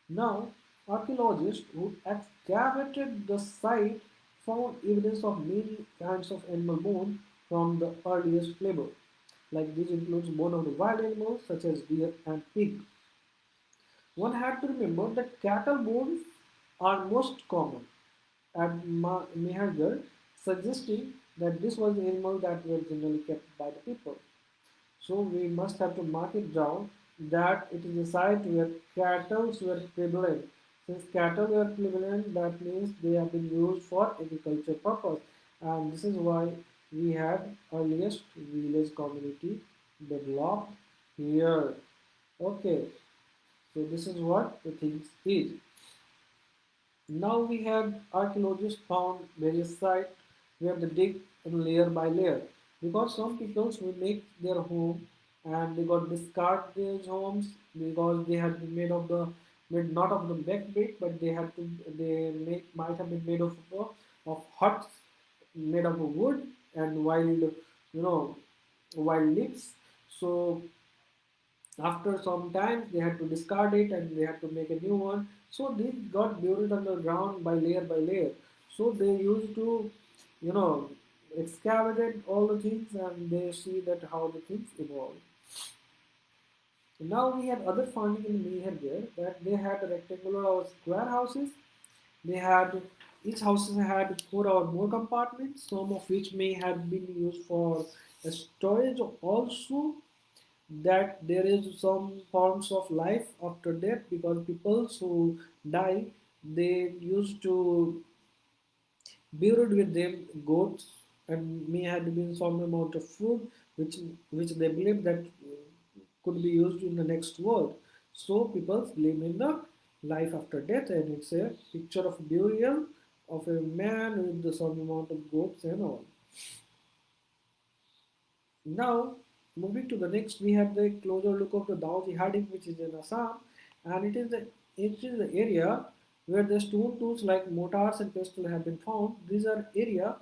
S1: Now, archaeologists who excavated the site found evidence of many kinds of animal bones from the earliest flavor. Like this includes bone of the wild animals such as deer and pig. One had to remember that cattle bones are most common at Mehergarh, suggesting that this was the animal that were generally kept by the people. So we must have to mark it down that it is a site where cattle were prevalent. Since cattle were prevalent, that means they have been used for agriculture purpose. And this is why we had earliest village community developed here. Okay, so this is what the things is. Now we have archaeologists found various sites where they dig in layer by layer, because some people will make their home and they got discard their homes because they had been made of the made not of the back brick, but they had to they make might have been made of huts made of wood and wild leaves. So after some time they had to discard it and they had to make a new one. So they got buried underground by layer. So they used to, you know, excavate all the things and they see that how the things evolve. Now we had other finding in Mehergarh that they had rectangular or square houses. They had each house had four or more compartments, some of which may have been used for storage. Also, that there is some forms of life after death, because people who die, they used to buried with them goats and may have been some amount of food which they believe that could be used in the next world. So people believe in the life after death, and it's a picture of burial of a man with some amount of goats and all. Now, moving to the next, we have the closer look of the Dao Jihading, which is in Assam, and it is the area where the stone tools like mortars and pestle have been found. These are area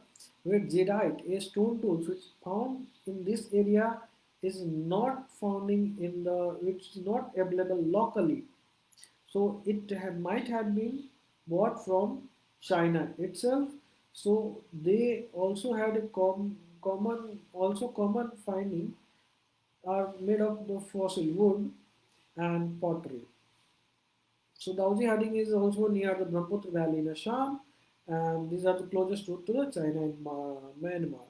S1: where jadeite, a stone tools which found in this area, is not founding in the which is not available locally. So it might have been bought from China itself. So they also had a common finding are made of the fossil wood and pottery. So Dauji Harding is also near the Brahmaputra Valley in Assam, and these are the closest route to the China and Myanmar.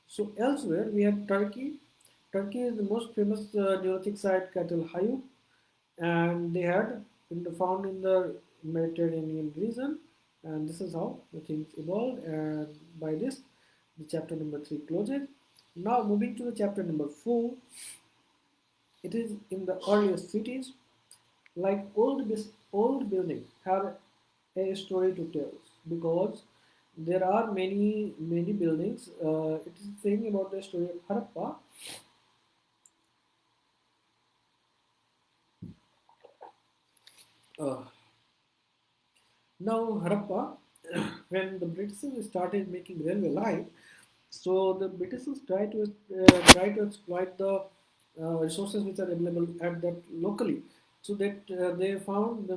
S1: So elsewhere we have Turkey. Turkey is the most famous Neolithic site, Kettle Hayuk, and they had found in the Mediterranean region, and this is how the things evolved. And by this, the chapter number 3 closes. Now moving to the chapter number 4, it is in the earliest cities. Like old buildings have a story to tell, because there are many buildings. It is saying about the story of Harappa. Uh, Now Harappa, when the Britishers started making railway line, so the Britishers tried to exploit the resources which are available at that locally. So that they found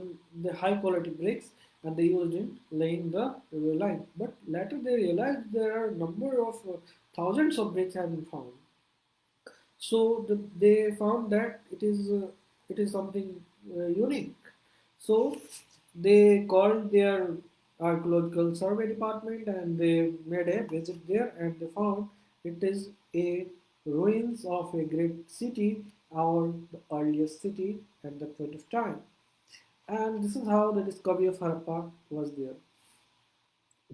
S1: the high quality bricks and they used in laying the railway line. But later they realized there are a number of thousands of bricks have been found. So they found that it is something unique. So they called their archaeological survey department and they made a visit there and they found it is a ruins of a great city or the earliest city at that point of time. And this is how the discovery of Harappa was there.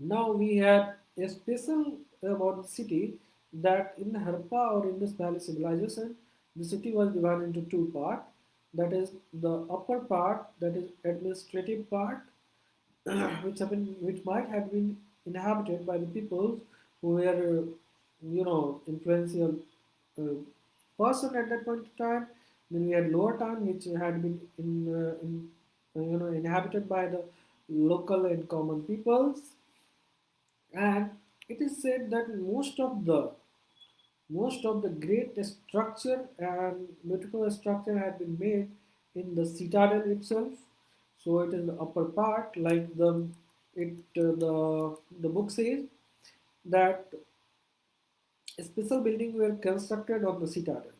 S1: Now we have a special about the city that in Harappa or Indus Valley civilization, the city was divided into two parts. That is the upper part, that is administrative part, which might have been inhabited by the people who were, influential uh, person at that point of time. Then we had lower town, which had been inhabited by the local and common peoples, and it is said that most of the great structure and beautiful structure had been made in the citadel itself. So it is the upper part, like the book says that special buildings were constructed on the citadel.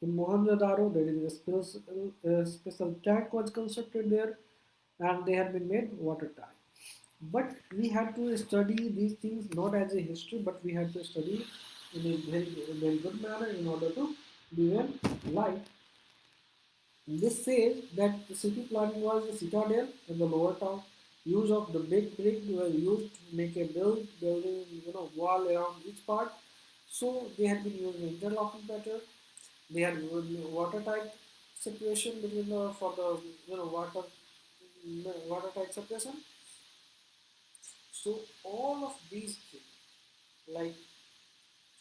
S1: In Mohenjo-daro, there is a special tank was constructed there, and they had been made watertight. But we had to study these things not as a history, but we had to study in a very good manner in order to be well life. This says that the city planning was the citadel in the lower town. Use of the big brick were used to make a building, wall around each part. So they had been using interlocking pattern. They had watertight separation between the for the watertight separation. So all of these things, like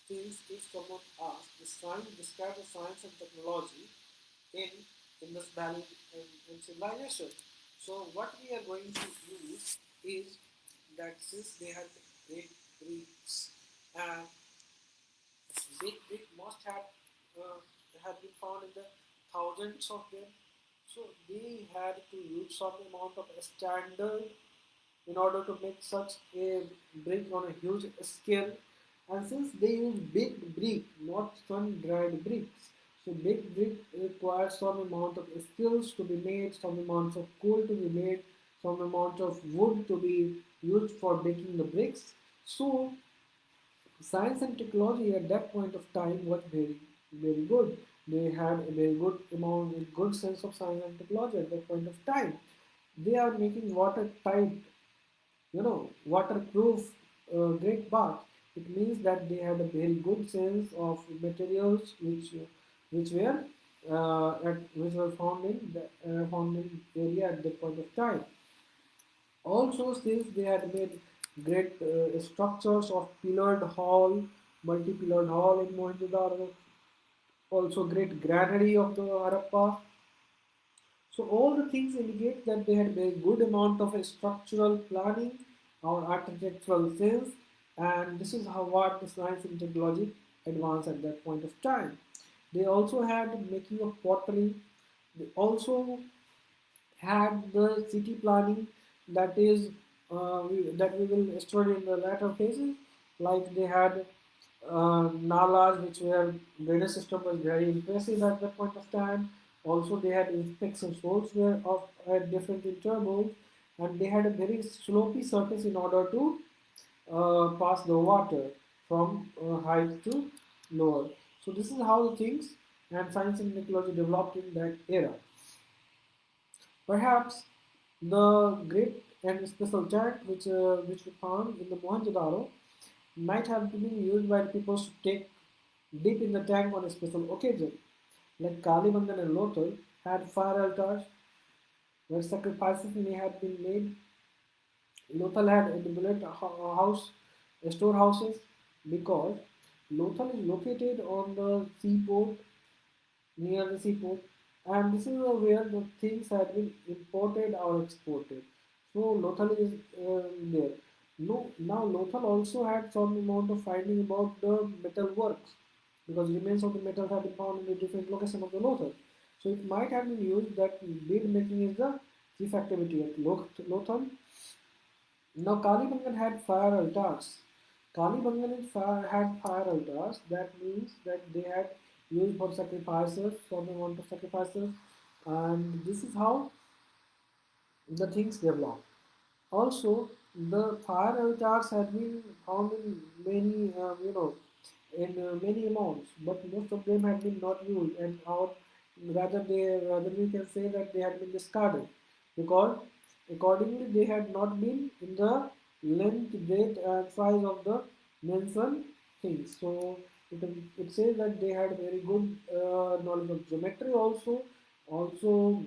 S1: things, if someone asks, the science describe the science and technology in Indus Valley and civilization. So what we are going to use is that since they had great bricks and big must have been found in the thousands of them, so they had to use some amount of standard in order to make such a brick on a huge scale. And since they use big brick, not sun-dried bricks, so big brick requires some amount of skills to be made, some amount of coal to be made, some amount of wood to be used for making the bricks. So science and technology at that point of time was very good. They had a very good amount, a good sense of science and technology at that point of time. They are making watertight, waterproof great bath. It means that they had a very good sense of materials which were found in the found in area at that point of time. Also, since they had made great structures of pillared hall, multi-pillared hall in Mohenjo-daro, also great granary of the Harappa. So all the things indicate that they had very good amount of structural planning or architectural sense, and this is how what the science and technology advanced at that point of time. They also had making of pottery. They also had the city planning that is that we will study in the later phases. Like they had nalas, which were drainage system was very impressive at that point of time. Also, they had inspection holes were of at different intervals, and they had a very slopy surface in order to pass the water from height to lower. So this is how the things and science and technology developed in that era. Perhaps the great and special tank which we found in the Mohenjo-daro might have been used by people to take dip in the tank on a special occasion. Like Kalibangan and Lothal had fire altars where sacrifices may have been made. Lothal had elaborate house storehouses because Lothal is located on the seaport, near the seaport, and this is where the things had been imported or exported. So Lothal is there. No, now Lothal also had some amount of finding about the metal works. because remains of the metals have been found in the different locations of the Lothal. So it might have been used that bead making is the chief activity at Lothal. Now Kalibangan had fire altars. Had fire altars. That means that they had used for sacrifices, for the want of sacrifices, and this is how the things develop. Also, the fire altars have been found in many, in many amounts, but most of them have been not used, and rather we can say that they had been discarded because accordingly they had not been in the length, weight, and size of the mentioned things. So it says that they had very good knowledge of geometry also. Also,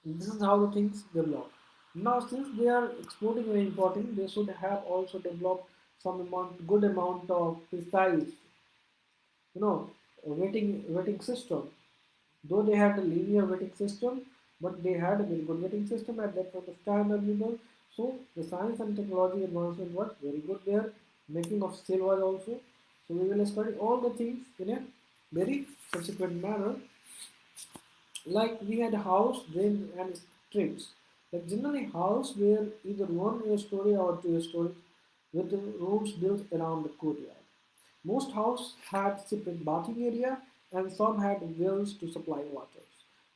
S1: this is how the things develop. Now, since they are exporting very important, they should have also developed good amount of precise, weighting system. Though they had a linear weighting system, but they had a very good weighting system at that point of time available. So the science and technology advancement was very good there. Making of silver also. So we will study all the things in a very subsequent manner. Like we had house, drain, and streets. Like generally, house were either one story or two stories, with the rooms built around the courtyard. Most houses had separate bathing area, and some had wells to supply water.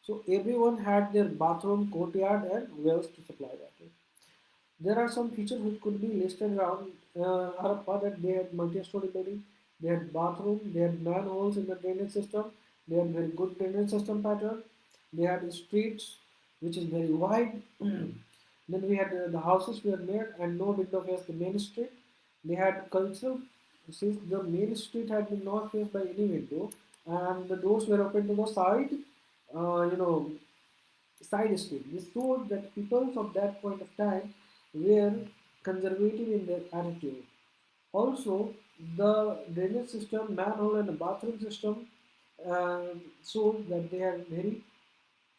S1: So everyone had their bathroom, courtyard, and wells to supply water. There are some features which could be listed around Harappa, that they had multi-story building, they had bathroom, they had manholes in the drainage system, they had very good drainage system pattern, they had streets which is very wide. Then we had the houses were made and no window faced the main street. They had culture, since the main street had been not faced by any window and the doors were open to the side, uh, you know, side street. This showed that people of that point of time were conservative in their attitude. Also, the drainage system, manhole, and the bathroom system uh, shows that they are very,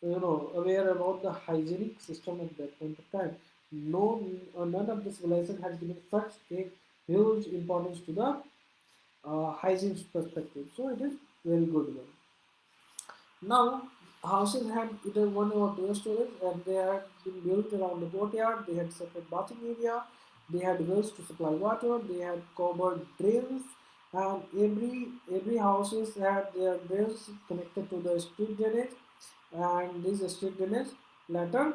S1: aware about the hygienic system at that point of time. No, none of the civilization has given such a huge importance to the hygiene perspective. So it is very good one. Now, houses had either one or two stories, and they had been built around the courtyard. They had separate bathing area. They had wells to supply water. They had covered drains, and every houses had their drains connected to the street drainage, and this street drainage later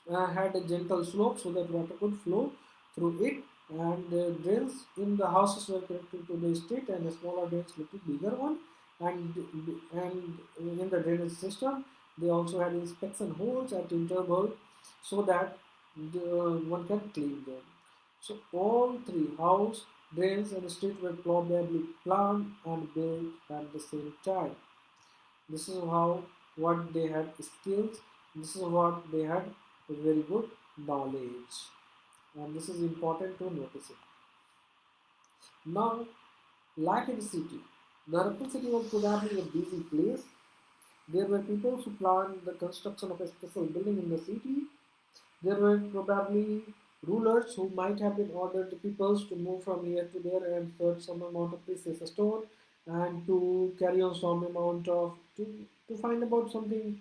S1: had a gentle slope so that water could flow through it, and the drains in the houses were connected to the street, and a smaller drains little bigger one, and in the drainage system they also had inspection holes at interval so that one can clean them. So all three, house, drains, and street, were probably planned and built at the same time. This is how what they had skills. This is what they had a very good knowledge, and this is important to notice it. Now, like in the city, the Harappan city was probably a busy place. There were people who planned the construction of a special building in the city. There were probably rulers who might have been ordered the peoples to move from here to there and search some amount of precious stone, and to carry on some amount of to find about something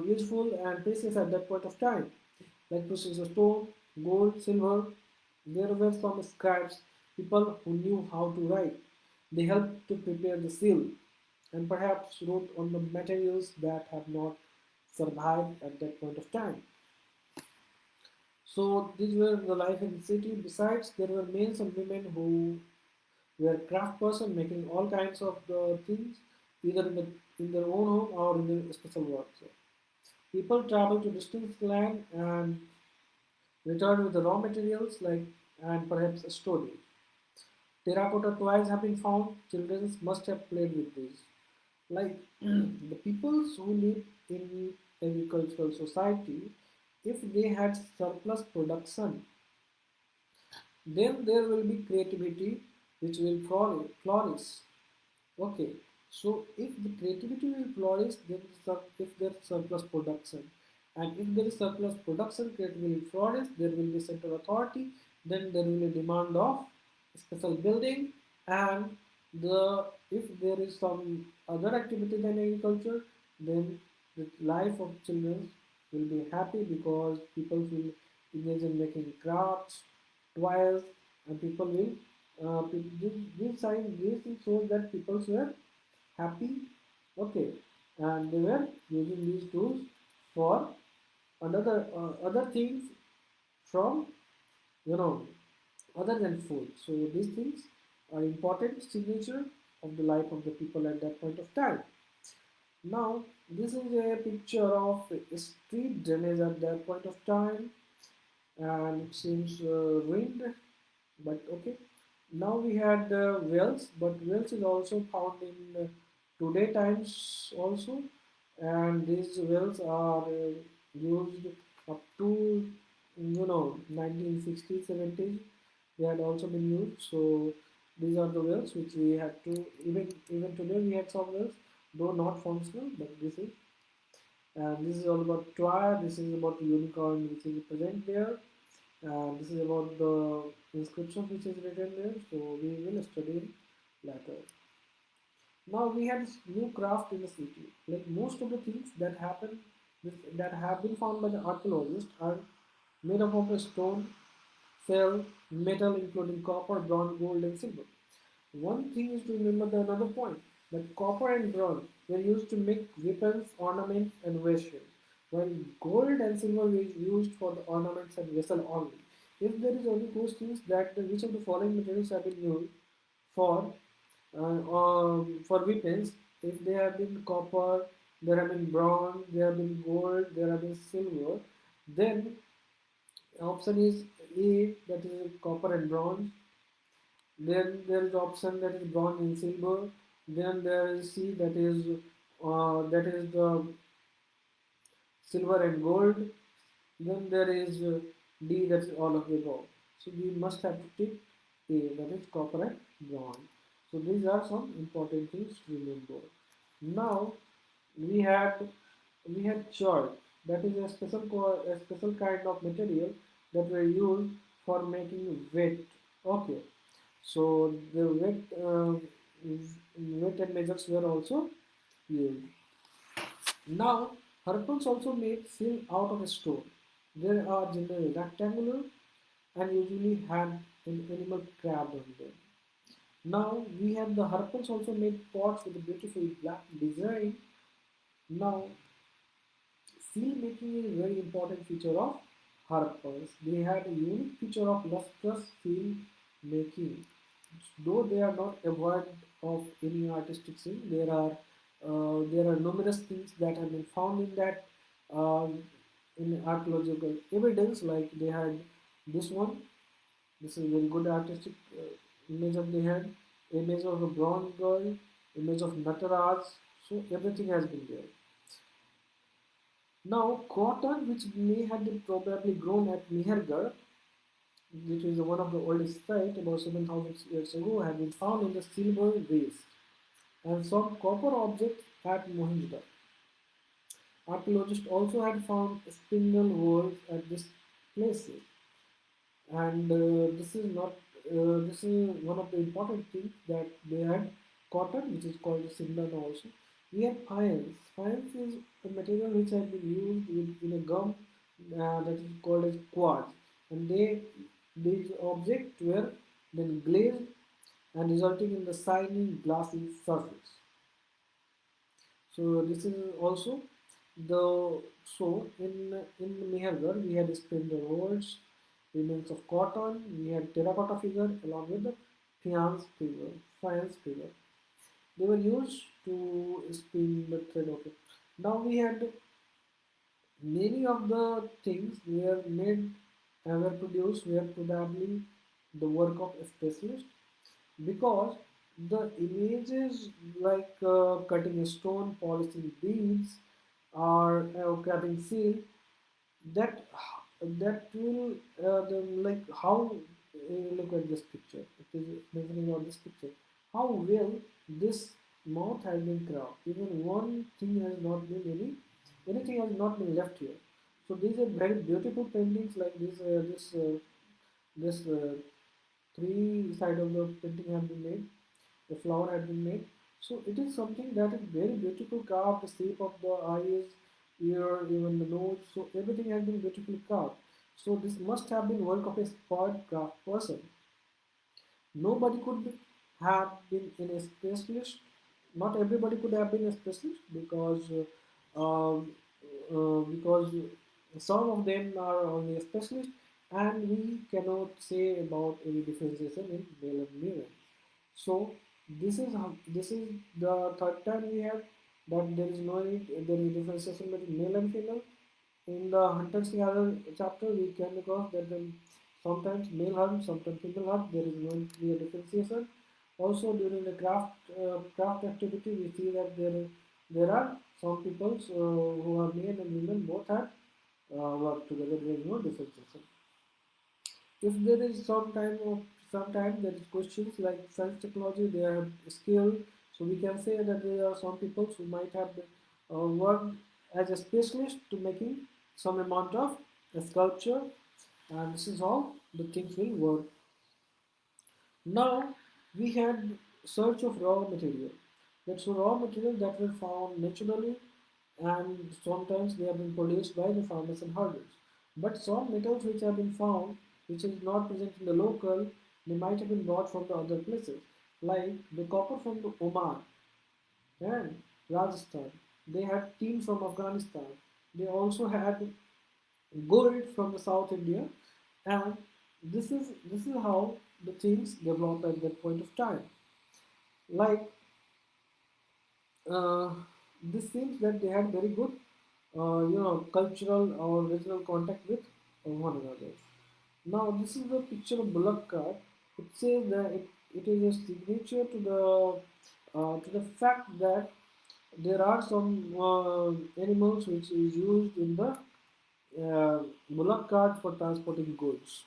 S1: useful and precious at that point of time, like precious stone, gold, silver. There were some scribes, people who knew how to write. They helped to prepare the seal and perhaps wrote on the materials that have not survived at that point of time. So these were the life in the city. Besides, there were men and women who were craft person making all kinds of the things, either in their own home or in their special work. So people travel to distant land and return with the raw materials like and perhaps a story. Terracotta toys have been found. Children must have played with these. Like the peoples who live in agricultural society, if they had surplus production, then there will be creativity which will flourish. Okay, so if the creativity will flourish, then if there is surplus production, and if there is surplus production, creativity will flourish, there will be central authority, then there will be demand of special building, and If there is some other activity than agriculture, then the life of children will be happy because people will engage in making crafts, toys, and people will these things shows that people were happy, okay, and they were using these tools for another other things from you know other than food. So these things are important signature of the life of the people at that point of time. Now this is a picture of a street drainage at that point of time, and it seems ruined, but okay. Now we had wells, but wells is also found in today times also, and these wells are used up to 1960s 70s. They had also been used. So these are the wells which we had to, even today we had some wells, though not functional, but this is, and this is all about toy. This is about the unicorn which is present there. This is about the inscription which is written there, so we will study later. Now we have this new craft in the city. Like most of the things that happen, that have been found by the archaeologists are made up of a stone, shell, metal including copper, bronze, gold, and silver. One thing is to remember the another point, that copper and bronze were used to make weapons, ornaments, and vessels, while gold and silver were used for the ornaments and vessel only. If there is only those things that which of the following materials have been used for for weapons, if they have been copper, there have been bronze, there have been gold, there have been silver, then option is A, that is copper and bronze. Then there is option that is bronze and silver. Then there is C, that is the silver and gold. Then there is D, that is all of the above. So we must have to take A, that is copper and bronze. So these are some important things to remember. Now we had chalk, that is a special kind of material that were used for making wet. Okay, so the wet and measures were also used. Now, harpoons also made seal out of stone. They are generally rectangular and usually had an animal carved on them. Now, we have the harpoons also made pots with a beautiful black design. Now, seal making is a very important feature of harpers. They had a unique feature of lustrous seal making. Though they are not aware of any artistic thing, there are numerous things that have been found in that in archaeological evidence. Like they had this one. This is a very good artistic image of they had. Image of a bronze girl, image of Nataraj. So everything has been there. Now, cotton, which may have been probably grown at Mehergarh, which is one of the oldest sites, about 7,000 years ago, have been found in the silver vase, and some copper objects at Mohenjo-daro. Archaeologists also had found spindle wheels at these places, and this is one of the important things that they had cotton, which is called sindan also. We have faience. Faience is a material which has been used in a gum that is called as quartz, and these objects were then glazed and resulting in the shiny glassy surface. So this is also the in Mehergarh we had spindle wheels, remains of cotton, we had terracotta figure along with the faience figure. They were used to spin the thread. Okay. Now we had many of the things were made and were produced were probably the work of a specialist, because the images like cutting a stone, polishing beads, or cutting seal, that will like how look at this picture. It is mentioning on this picture how well this mouth has been carved. Even one thing has not been anything has not been left here. So these are very beautiful paintings like this three side of the painting have been made. a flower had been made. So it is something that is very beautiful carved, the shape of the eyes, ear, even the nose. So everything has been beautifully carved. So this must have been work of a spot craft person. Nobody could have been in a specialist. Not everybody could have been a specialist because some of them are only a specialist, and we cannot say about any differentiation in male and female. So this is the third time we have that there is differentiation between male and female. In the hunter gatherer chapter, we came across that sometimes male hunt, sometimes female hunt. There is no clear differentiation. Also, during the craft activity, we see that there are some people who are male and women both have work together. There is no differentiation. If there is sometimes there is questions like science technology, they have skill, so we can say that there are some people who might have worked as a specialist to making some amount of sculpture, and this is how the things will work. Now we had search of raw material. That's raw material that were found naturally, and sometimes they have been produced by the farmers and herders. But some metals which have been found, which is not present in the local, they might have been brought from the other places, like the copper from the Oman and Rajasthan. They had tin from Afghanistan. They also had gold from the South India, and this is how the things developed at that point of time. Like uh, this seems that they had very good, cultural or regional contact with one another. Now this is the picture of bullock cart. It says that it is a signature to the fact that there are some animals which is used in the bullock cart for transporting goods.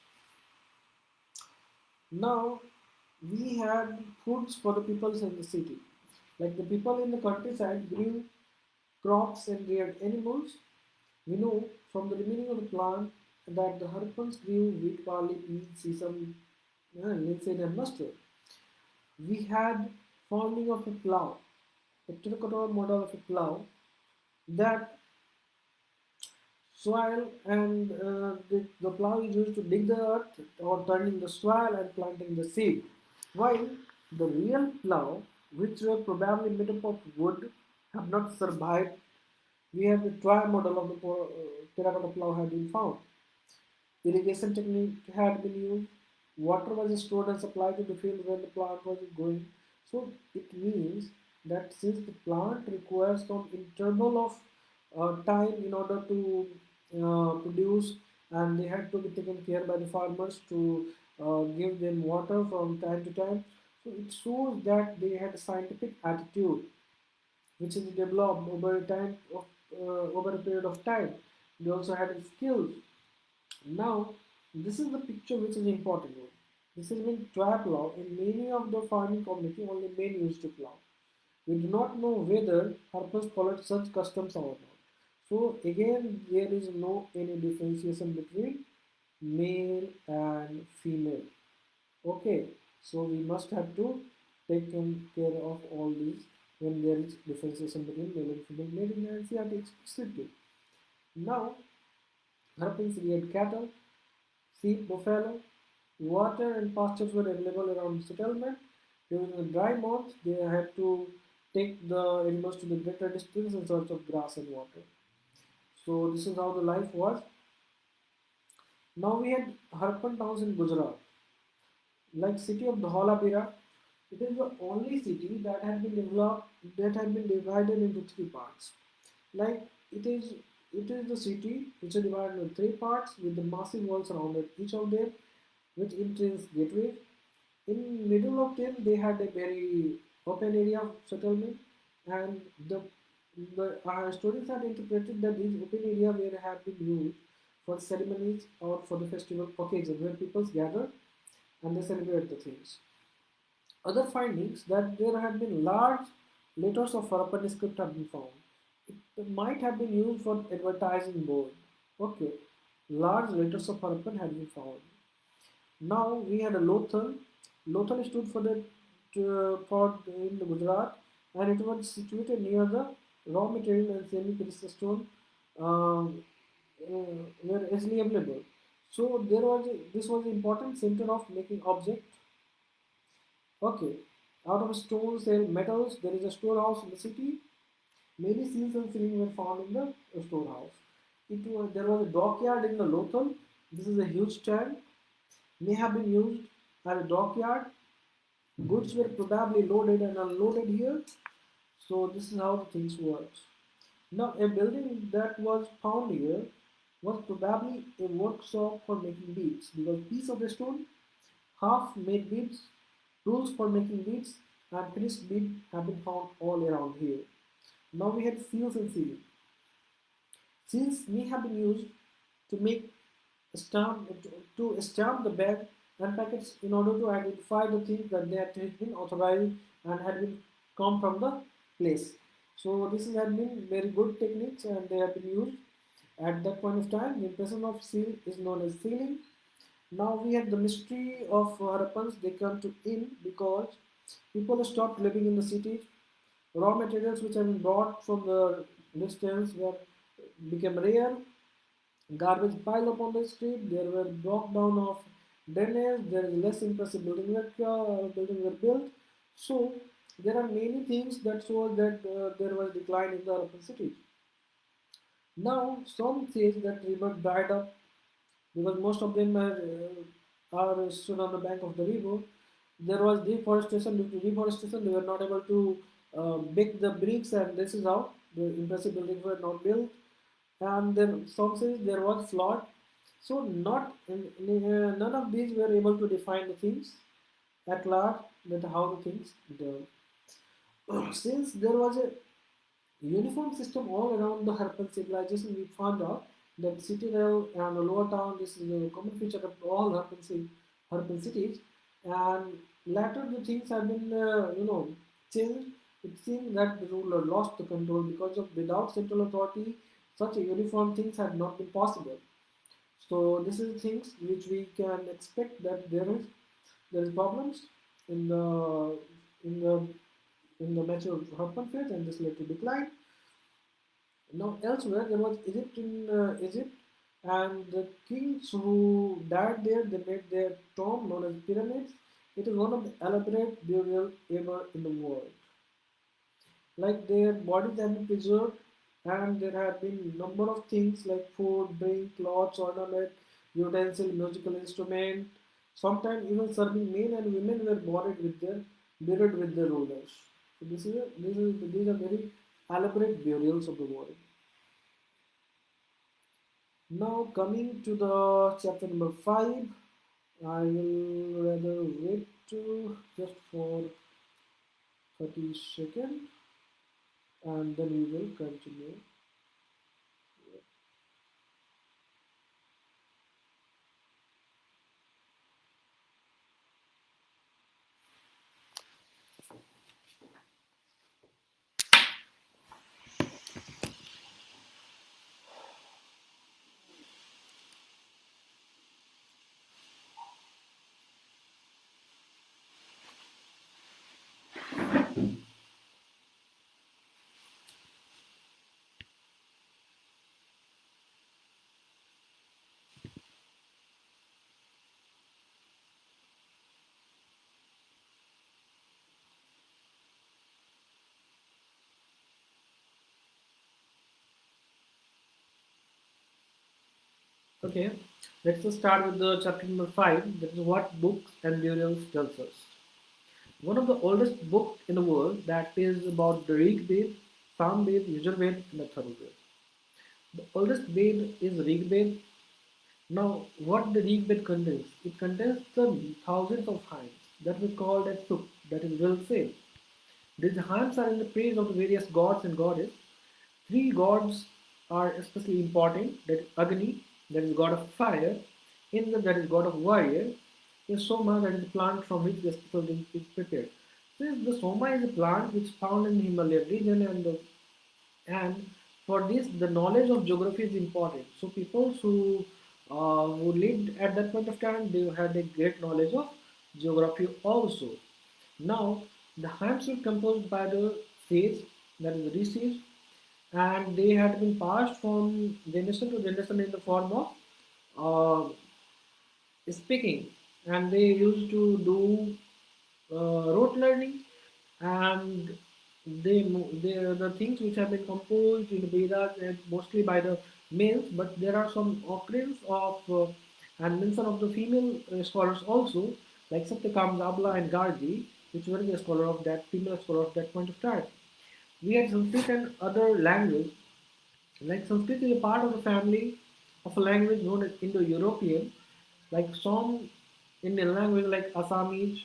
S1: Now we had foods for the people in the city. Like the people in the countryside grew crops and reared animals. We know from the remaining of the plant that the Harapans grew wheat, barley, peas, sesame, linseed, and mustard. We had founding of a plough, a terracotta model of a plough that soil and the plough is used to dig the earth or turning the soil and planting the seed. While the real plough, which were probably made up of wood, have not survived, we have the toy model of the terracotta plough had been found. Irrigation technique had been used. Water was stored and supplied to the field when the plant was growing. So it means that since the plant requires some interval of time in order to produce, and they had to be taken care by the farmers to give them water from time to time. So it shows that they had a scientific attitude which is developed over a period of time. They also had skills. Now, this is the picture which is important one. This is when toy plow. In many of the farming community, only men used to plow. We do not know whether Harpers followed such customs or not. So again, there is no any differentiation between male and female. Okay, so we must have to take care of all these when there is differentiation between male and female made in NCERT explicitly. Now, Harpins reared cattle, sheep, buffalo, water and pastures were available around the settlement. During the dry months, they had to take the animals to the greater distance in search of grass and water. So this is how the life was. Now we had Harpan towns in Gujarat, like city of Dholavira. It is the only city that had been developed that had been divided into three parts. Like it is it is the city which is divided into three parts with the massive walls surrounded each of them with entrance gateways. In middle of them, they had a very open area of settlement, and the stories are interpreted that these open area were have been used for ceremonies or for the festival occasion where people gather and they celebrate the things. Other findings that there have been large letters of Harappan script have been found. It might have been used for advertising board. Okay, large letters of Harappan have been found. Now we had a Lothal. Lothal stood for the fought in Gujarat, and it was situated near the raw material and semi-precious stone were easily available. So this was an important center of making objects. Okay, out of stones and metals, there is a storehouse in the city. Many seals and ceiling were found in the storehouse. There was a dockyard in the Lothal. This is a huge tank, may have been used as a dockyard. Goods were probably loaded and unloaded here. So this is how the things work. Now a building that was found here was probably a workshop for making beads because piece of the stone, half made beads, tools for making beads, and finished bead have been found all around here. Now we have seals and sealing. Seals may have been used to make stamp to stamp the bag and packets in order to identify the things that they had been authorized and had been come from the place. So this has been very good techniques and they have been used at that point of time. The impression of seal is known as sealing. Now we have the mystery of Harappans. They come to in because people stopped living in the cities. Raw materials which have been brought from the distance were became rare. Garbage pile up on the street. There were broke down of drainage. There is less impressive buildings were built. So there are many things that show that there was decline in the urban cities. Now some says that river dried up because most of them are stood on the bank of the river. There was deforestation. Due to deforestation, they were not able to bake the bricks, and this is how the impressive buildings were not built. And then some says there was flood. So none of these were able to define the things at large that how the things done. Since there was a uniform system all around the Harappan civilization, we found out that city level and the lower town, this is a common feature of all Harappan cities. And later the things have been, changed. It seems that the ruler lost the control because of without central authority, such a uniform things had not been possible. So this is things which we can expect that there is problems in the in the mature Harappan phase, and this led to decline. Now, elsewhere, there was Egypt in Egypt, and the kings who died there, they made their tomb known as pyramids. It is one of the elaborate burial ever in the world. Like their bodies have been preserved, and there have been number of things like food, drink, clothes, ornament, utensil, musical instrument. Sometimes even serving men and women were buried with their rulers. So these are very elaborate burials of the world. Now coming to the chapter number 5, I will rather wait to just for 30 seconds and then we will continue. Okay, let's just start with the chapter number 5. That is what books and burials tells us. One of the oldest books in the world that is about the Rig Ved, Sam Ved, Yajurved, and Atharvaved. The oldest Ved is Rig Ved. Now, what the Rig Ved contains? It contains the thousands of hymns that we called as Suk, that is well said. These hymns are in the praise of the various gods and goddesses. Three gods are especially important, that is Agni, that is god of fire, Indra, that is god of warrior, and Soma, that is the plant from which the special drink is prepared. Since the Soma is a plant which is found in the Himalayan region and for this the knowledge of geography is important. So people who lived at that point of time, they had a great knowledge of geography also. Now, the hymns were composed by the sage, that is the rishis, and they had been passed from generation to generation in the form of uh, speaking, and they used to do rote learning, and they the things which have been composed in the Vedas and mostly by the males, but there are some occurrence of and mention of the female scholars also, like Satyakam, Abla, and Gargi, which were the scholar of that female scholar of that point of time. We had Sanskrit and other language, like Sanskrit is a part of the family of a language known as Indo-European, like some Indian language like Assamese,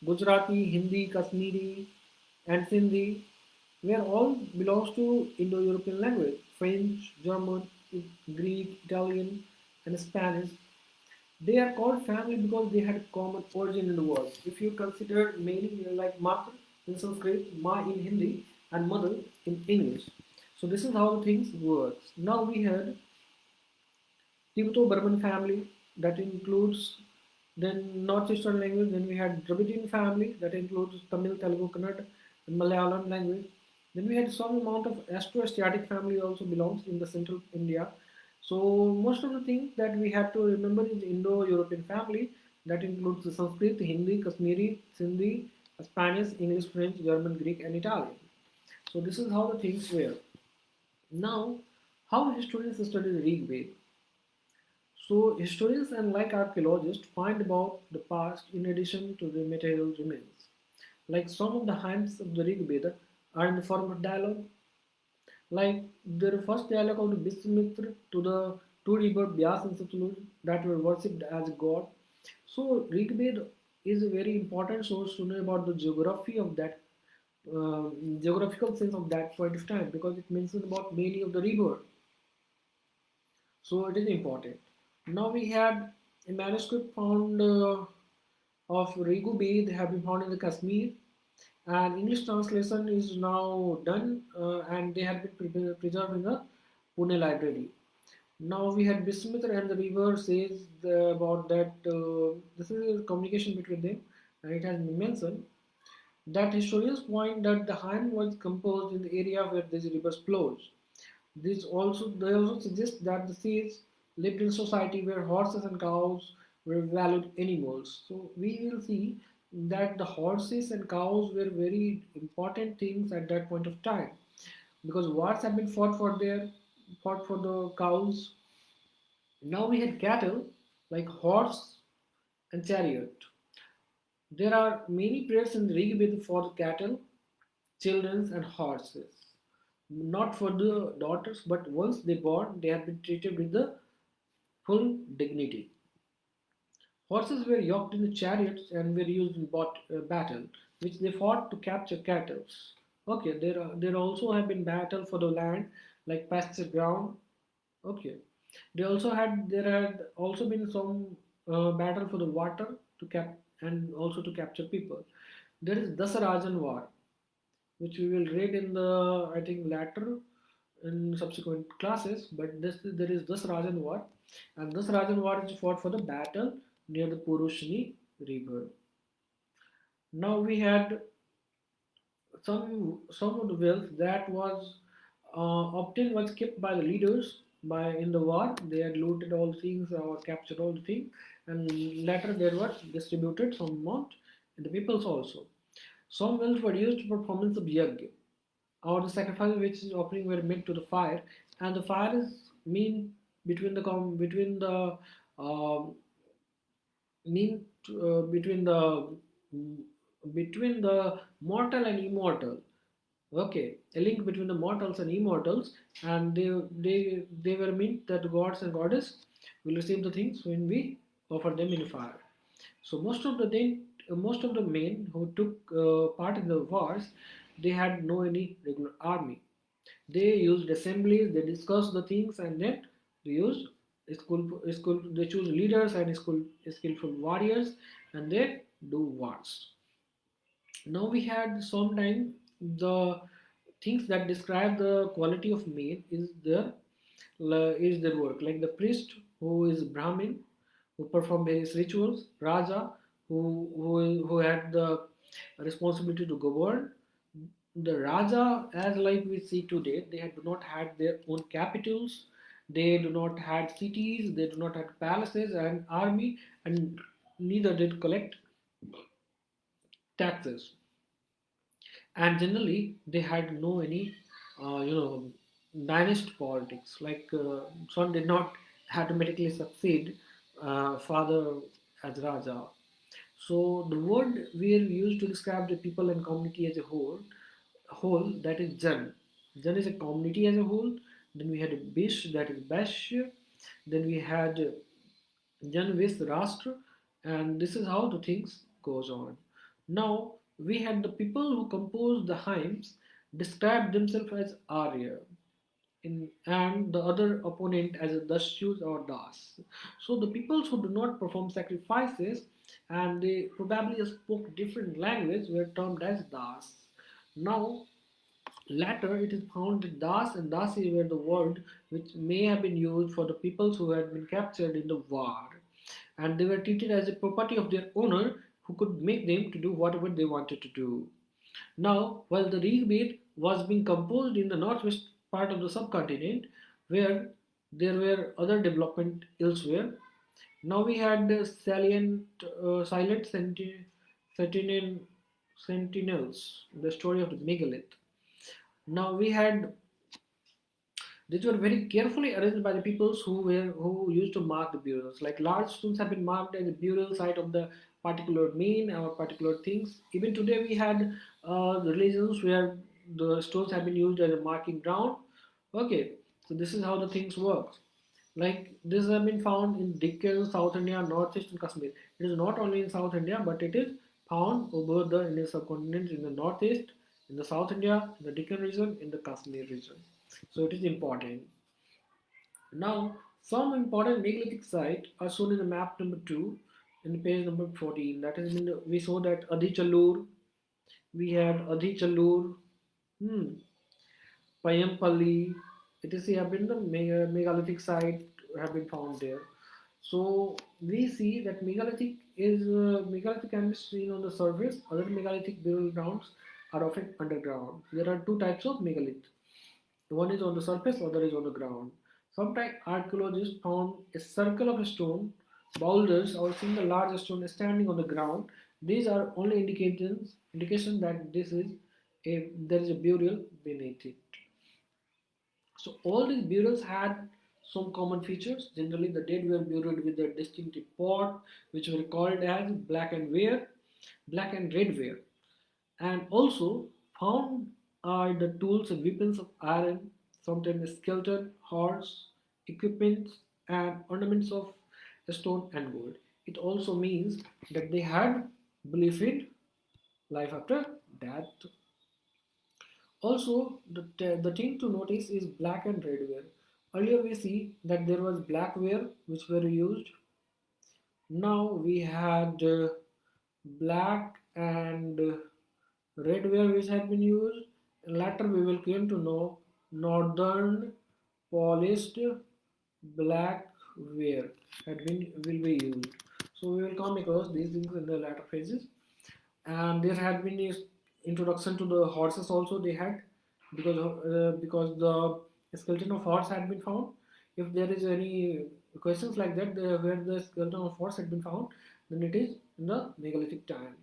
S1: Gujarati, Hindi, Kashmiri, and Sindhi, where all belongs to Indo-European language. French, German, Greek, Italian, and Spanish. They are called family because they had common origin in the world. If you consider meaning like Matra in Sanskrit, Ma in Hindi, and Mother in English. So this is how things work. Now we had Tibeto-Burman family that includes then northeastern language. Then we had Dravidian family that includes Tamil, Telugu, Kannada, and Malayalam language. Then we had some amount of Austroasiatic family also belongs in the central India. So most of the things that we have to remember is Indo-European family that includes the Sanskrit, Hindi, Kashmiri, Sindhi, Spanish, English, French, German, Greek, and Italian. So this is how the things were. Now, how historians study the Rig Veda? So historians and like archaeologists find about the past in addition to the material remains. Like some of the hymns of the Rig Veda are in the form of dialogue, like the first dialogue of the Bismitra to the two rivers Byas and Satluj that were worshipped as god. So Rig Veda is a very important source to know about the geography of that uh, geographical sense of that point of time because it mentions about many of the river. So it is important. Now we had a manuscript found of Rigu Bed have been found in the Kashmir, and English translation is now done, and they have been preserved in the Pune library. Now we had Bismitra and the river says about that this is a communication between them, and it has been mentioned that historians point that the hymn was composed in the area where these rivers flows. They also suggest that the sages lived in society where horses and cows were valued animals. So we will see that the horses and cows were very important things at that point of time because wars have been fought for the cows. Now we had cattle like horse and chariot. There are many prayers in the Rig Veda for the cattle, children, and horses. Not for the daughters, but once they born, they have been treated with the full dignity. Horses were yoked in the chariots and were used in battle, which they fought to capture cattle. Okay, there also have been battle for the land, like pasture ground. Okay, there had also been some battle for the water to cap and also to capture people. There is Dasarajan War, which we will read in the I think later in subsequent classes. But this there is this Rajan War, and this Rajan War is fought for the battle near the Purushni river. Now we had some of the wealth that was obtained was kept by the leaders by in the war. They had looted all things or captured all the things, and later there was distributed some amount in the peoples also. Some wealth were used for performance of yajna or the sacrifice which is offering were made to the fire, and the fire is mean between the um mean between the mortal and immortal. Okay, a link between the mortals and immortals, and they were meant that gods and goddess will receive the things when we offer them in fire. So most of the men who took part in the wars, they had no any regular army. They used assemblies, they discussed the things, and then they used they choose leaders and skillful warriors, and they do wars. Now we had sometime the things that describe the quality of man is their work, like the priest who is Brahmin who perform various rituals, Raja who had the responsibility to govern. The Raja, as like we see today, they do not had their own capitals, they do not had cities, they do not had palaces and army, and neither did collect taxes. And generally, they had no any, dynasty politics. Like son did not automatically succeed father as Raja. So the word we are used to describe the people and community as a whole that is Jan. Jan is a community as a whole. Then we had a Bish, that is Bash. Then we had Jan with Rashtra, and this is how the things goes on. Now we had the people who composed the hymns describe themselves as Arya, and the other opponent as a Dasyus or Das. So the peoples who do not perform sacrifices and they probably spoke different language were termed as Das. Now later it is found that Das and Dasi were the word which may have been used for the peoples who had been captured in the war, and they were treated as a property of their owner who could make them to do whatever they wanted to do. Now, while the Rigved was being composed in the northwest part of the subcontinent, where there were other development elsewhere, now we had the silent sentinel, sentinels, the story of the megalith. Now we had these were very carefully arranged by the peoples who used to mark the burials. Like large stones have been marked as a burial site of the particular mean or particular things. Even today we had religions where the stones have been used as a marking ground. Okay, so this is how the things work. Like this have been found in Deccan, South India, Northeast and Kashmir. It is not only in South India, but it is found over the Indian subcontinent in the Northeast, in the South India, in the Deccan region, in the Kashmir region. So it is important. Now, some important megalithic sites are shown in the map number 2 in the page number 14. That is, we saw that Adichalur, we had Adichalur, hmm, Payampalli, etc. have been the megalithic site have been found there. So we see that megalithic can be seen on the surface. Other megalithic burial grounds are often underground. There are two types of megalith. One is on the surface, other is on the ground. Sometimes archaeologists found a circle of stone boulders or single large stone standing on the ground. These are only indications that there is a burial beneath it. So all these burials had some common features. Generally, the dead were buried with a distinctive pot, which were called as black and red ware, and also found are the tools and weapons of iron, sometimes skeleton, horse, equipments, and ornaments of stone and gold. It also means that they had belief in life after death. Also, the thing to notice is black and red ware. Earlier we see that there was black ware which were used. Now we had black and red ware which had been used. Later we will come to know northern polished black ware will be used. So we will come across these things in the later phases. And there had been a introduction to the horses also they had, because the skeleton of horse had been found. If there is any questions like that, where the skeleton of horse had been found, then it is in the megalithic time.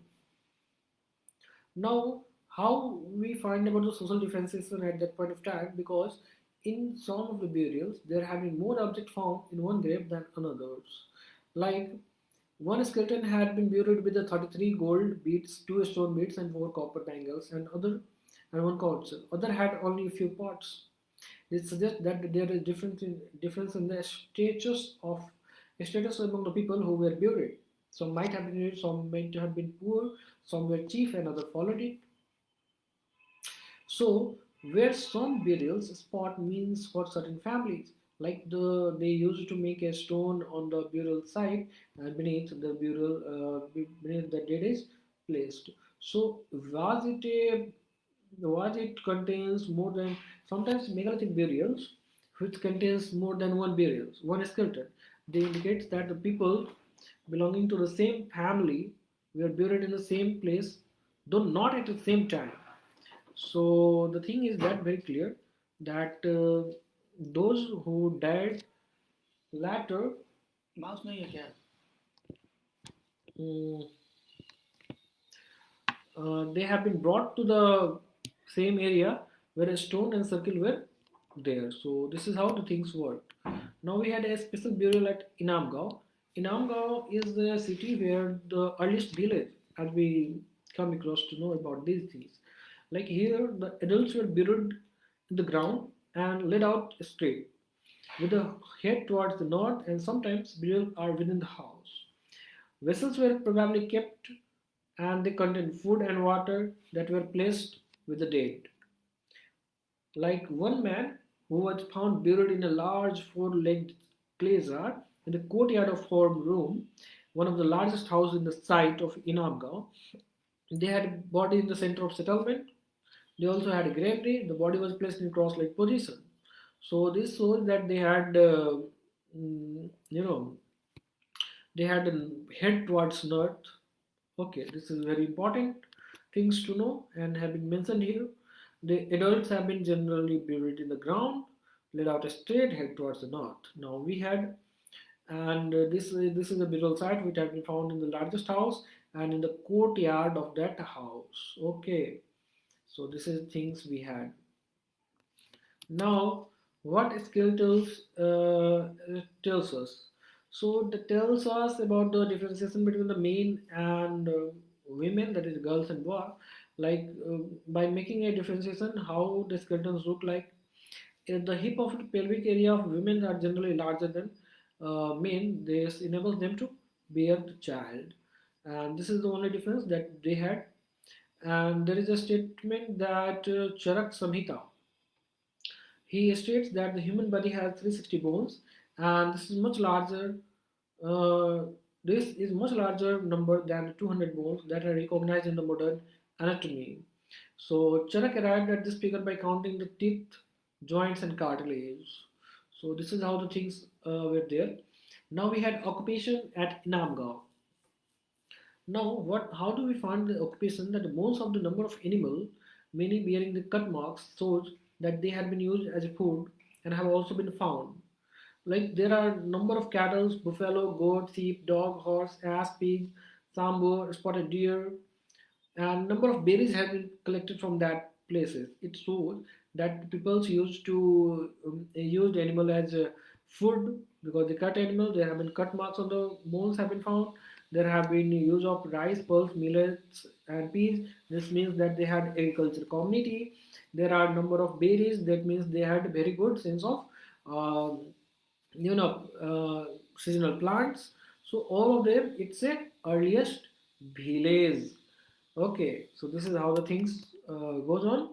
S1: Now, how we find about the social differentiation at that point of time, because in some of the burials there have been more objects found in one grave than another's. Like one skeleton had been buried with the 33 gold beads, 2 stone beads, and 4 copper bangles, and one couch. Other had only a few pots. This suggests that there is difference in the status among the people who were buried. Some might have been rich, some might have been poor, some were chief, and others followed it. So, where some burials spot means for certain families, like they used to make a stone on the burial site, and beneath the dead is placed. So, was it contains more than sometimes megalithic burials, which contains more than one skeleton. They indicates that the people belonging to the same family were buried in the same place though not at the same time. So the thing is that very clear that those who died latter,
S2: mouse नहीं है क्या?
S1: mm, they have been brought to the same area where a stone and circle were there. So this is how the things work. Now we had a special burial at Inamgaon. Inamgaon is the city where the earliest village, as we come across to know about these things. Like here, the adults were buried in the ground and laid out straight, with the head towards the north, and sometimes burial are within the house. Vessels were probably kept and they contained food and water that were placed with the dead. Like one man who was found buried in a large four-legged clay jar in the courtyard of Form Room, one of the largest houses in the site of Inamgaon. They had a body in the center of settlement. They also had a granary. The body was placed in cross-leg position. So this shows that they had, you know, they had a head towards north. Okay, this is very important things to know and have been mentioned here. The adults have been generally buried in the ground, laid out a straight head towards the north. Now we had, and this is a burial site which has been found in the largest house and in the courtyard of that house. Okay, so this is things we had. Now, what skeletals tells us? So, that tells us about the differentiation between the men and women, that is girls and boys. Like by making a differentiation, how the skeletons look like. The hip of the pelvic area of women are generally larger than men. This enables them to bear the child, and this is the only difference that they had. And there is a statement that Charak Samhita, he states that the human body has 360 bones, and this is much larger. Uh, this is much larger number than the 200 bones that are recognized in the modern anatomy. So Charak arrived at this figure by counting the teeth, joints, and cartilage. So this is how the things were there. Now we had occupation at Inamgaon. Now, how do we find the occupation that most of the number of animal, many bearing the cut marks, shows that they have been used as a food and have also been found. Like there are number of cattle, buffalo, goat, sheep, dog, horse, ass, pig, sambo, spotted deer, and number of berries have been collected from that places. It shows that people used to use the animal as food because they cut animal. There have been cut marks on the bones have been found. There have been use of rice, pulse, millets, and peas. This means that they had agriculture community. There are number of berries. That means they had very good sense of um, seasonal plants. So all of them, it's a earliest village. Okay, so this is how the things goes on,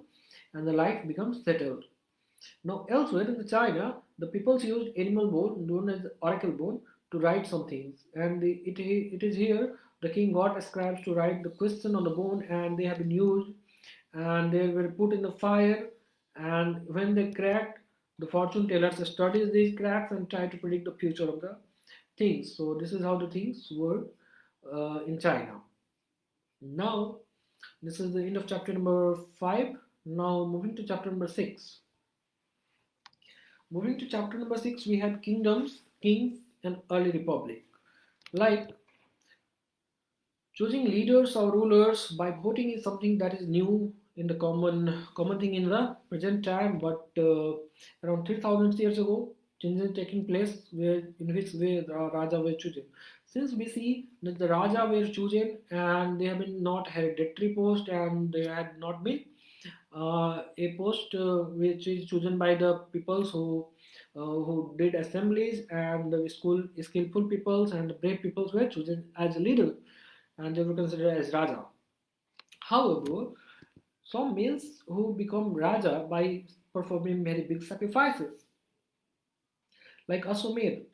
S1: and the life becomes settled. Now elsewhere in the China, the peoples used animal bone known as oracle bone to write some things, and it is here the king got scribes to write the question on the bone, and they have been used, and they were put in the fire, and when they cracked, the fortune tellers studies these cracks and try to predict the future of the things. So this is how the things were in China. Now this is the end of chapter number 5. Now moving to chapter number 6. Moving to chapter number 6, we had kingdoms, kings, and early republic. Like choosing leaders or rulers by voting is something that is new in the common thing in the present time, but around 3000 years ago, changes taking place where in which way the Raja were chosen. Since we see that the Raja were chosen and they have been not hereditary post and they had not been a post which is chosen by the peoples who did assemblies, and the school skillful peoples and the brave peoples were chosen as a leader, and they were considered as Raja. However, some males who become Raja by performing very big sacrifices, like Aswamedh.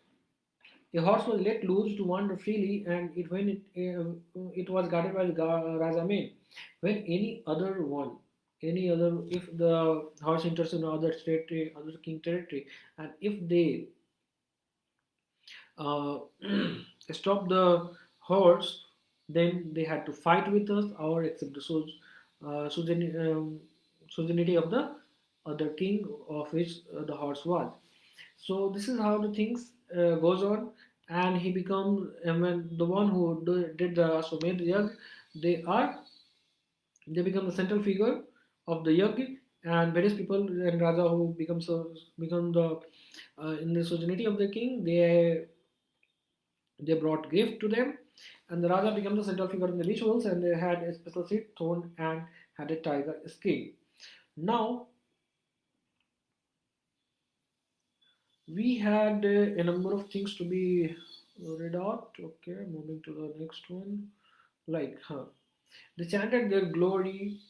S1: A horse was let loose to wander freely, and it was guarded by the Raja men. When any other, if the horse enters in other territory, other king territory, and if they uh, stop the horse, Then they had to fight with us or accept the sovereignty of the other king of which the horse was. So this is how the things goes on, and he becomes when the one who did the Sumedh Yag, they are they become the central figure of the yajna, and various people and Raja who become the in the sovereignty of the king. They brought gift to them, and the Raja became the central figure in the rituals, and they had a special seat throne and had a tiger skin. Now we had a number of things to be read out. Okay, moving to the next one. They chanted their glory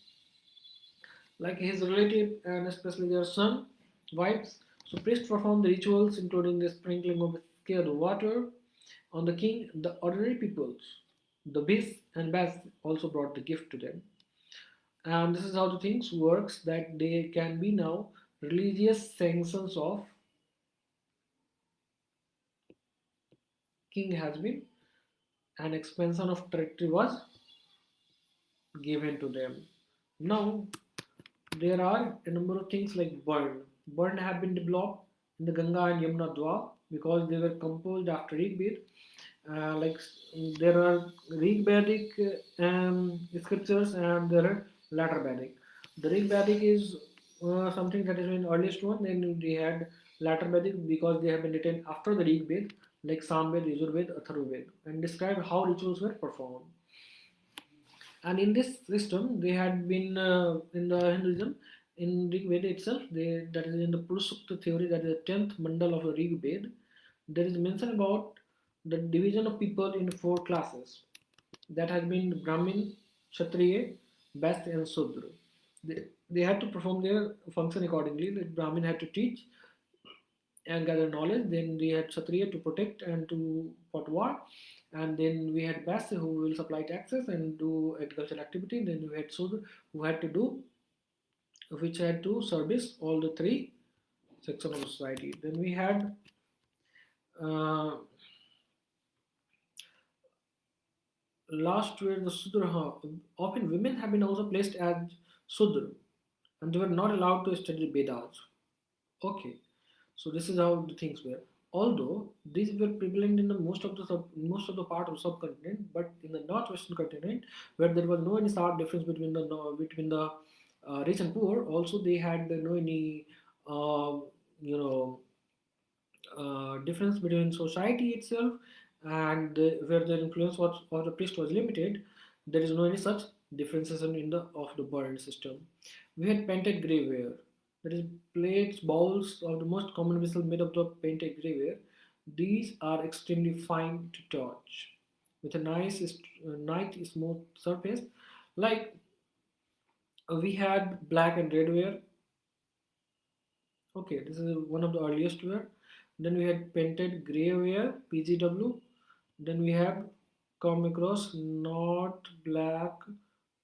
S1: like his relative and especially their son, wives. So priests performed the rituals including the sprinkling of scared water on the king. The ordinary peoples, the beasts and bats also brought the gift to them. And this is how the things works, that they can be now religious sanctions of king has been, an expansion of territory was given to them. Now there are a number of things like burn. Burn have been developed in the Ganga and Yamuna Dwa because they were composed after Rig Ved. There are Rig Vedic scriptures and there are latter Vedic. The Rig Vedic is something that is in earliest one. Then we had latter Vedic because they have been written after the Rig Ved, like Samved, Yajurved, Atharvaved, and describe how rituals were performed. And in this system, they had been in the Hinduism, in Rig Veda itself, that is in the Purusukta theory, that is the 10th mandal of the Rig Veda, there is mention about the division of people in four classes that has been Brahmin, Kshatriya, Vaishya, and Sudra. They had to perform their function accordingly. The Brahmin had to teach and gather knowledge. Then we had Kshatriya to protect and to fought war. And then we had Vaishya who will supply taxes and do agricultural activity. Then we had Sudra who had to do, which had to service all the three sections of the society. Then we had uh, last were the Sudra. Often women have been also placed as Sudra and they were not allowed to study Vedas. Okay, so this is how the things were. Although these were prevalent in the most of the part of subcontinent, but in the northwestern continent, where there was no any stark difference between the rich and poor, also they had no any uh, you know difference between society itself and where the influence was of the priest was limited. There is no any such differences in the of the burn system. We had painted graveware, that is plates, bowls of the most common vessel made of the painted graveware. These are extremely fine to touch with a nice smooth surface. Like we had black and red ware. Okay, this is one of the earliest ware. Then we had painted gray ware, PGW. Then we have come across not black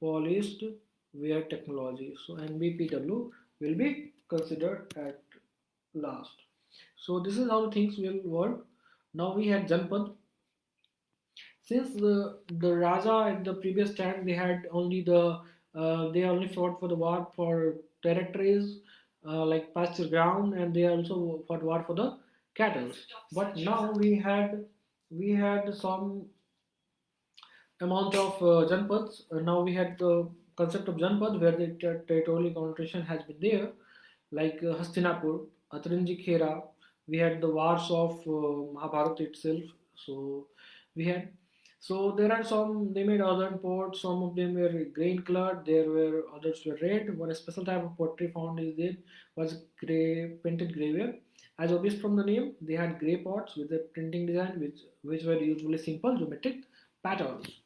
S1: polished ware technology. So NBPW will be considered at last. So this is how things will work. Now we had Janpad. Since the Raja at the previous time they had only they only fought for the war for territories like pasture ground, and they also fought war for the cattle. But now we had some amount of janpads. Now we had the concept of janpad where the territorial concentration has been there, like Hastinapur, Atranji Khera. We had the wars of Mahabharata itself. So we had. So there are some. They made other ports. Some of them were green colored. There were others were red. One special type of pottery found is there was gray painted graveware. As obvious from the name, they had grey pots with a printing design, which were usually simple geometric patterns.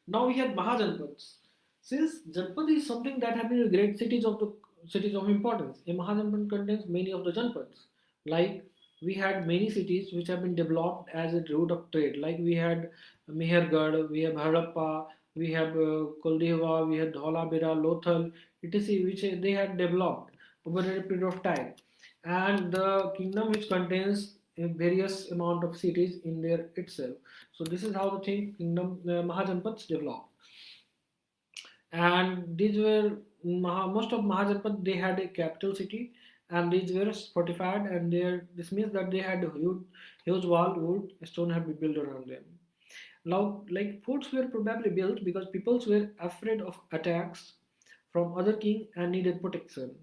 S1: Now we have Mahajanpads. Since Janpad is something that have been great cities of importance, a Mahajanpad contains many of the Janpads. Like we had many cities which have been developed as a route of trade. Like we had Mehergarh, we have Harappa, we have Kuldeva, we had Dholavira, Lothal, etc., which they had developed over a period of time. And the kingdom which contains various amount of cities in there itself. So this is how the thing kingdom Mahajanpads developed. And these were most of Mahajanpad, they had a capital city, and these were fortified, and this means that they had a huge wall, wood, stone had been built around them. Now, like forts were probably built because peoples were afraid of attacks from other king and needed protection.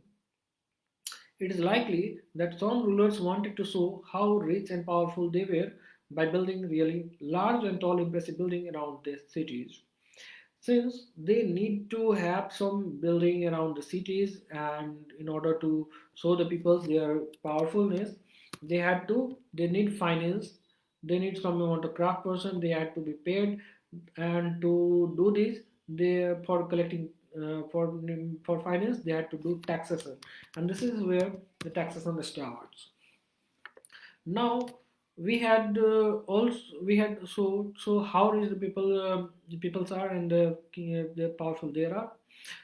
S1: It is likely that some rulers wanted to show how rich and powerful they were by building really large and tall impressive buildings around their cities. Since they need to have some building around the cities, and in order to show the people their powerfulness, they need finance, they need some amount of craft person, they had to be paid, and to do this, they for collecting for finance, they had to do taxation, and this is where the taxation starts. Now we had so how rich the peoples are, and the powerful they are.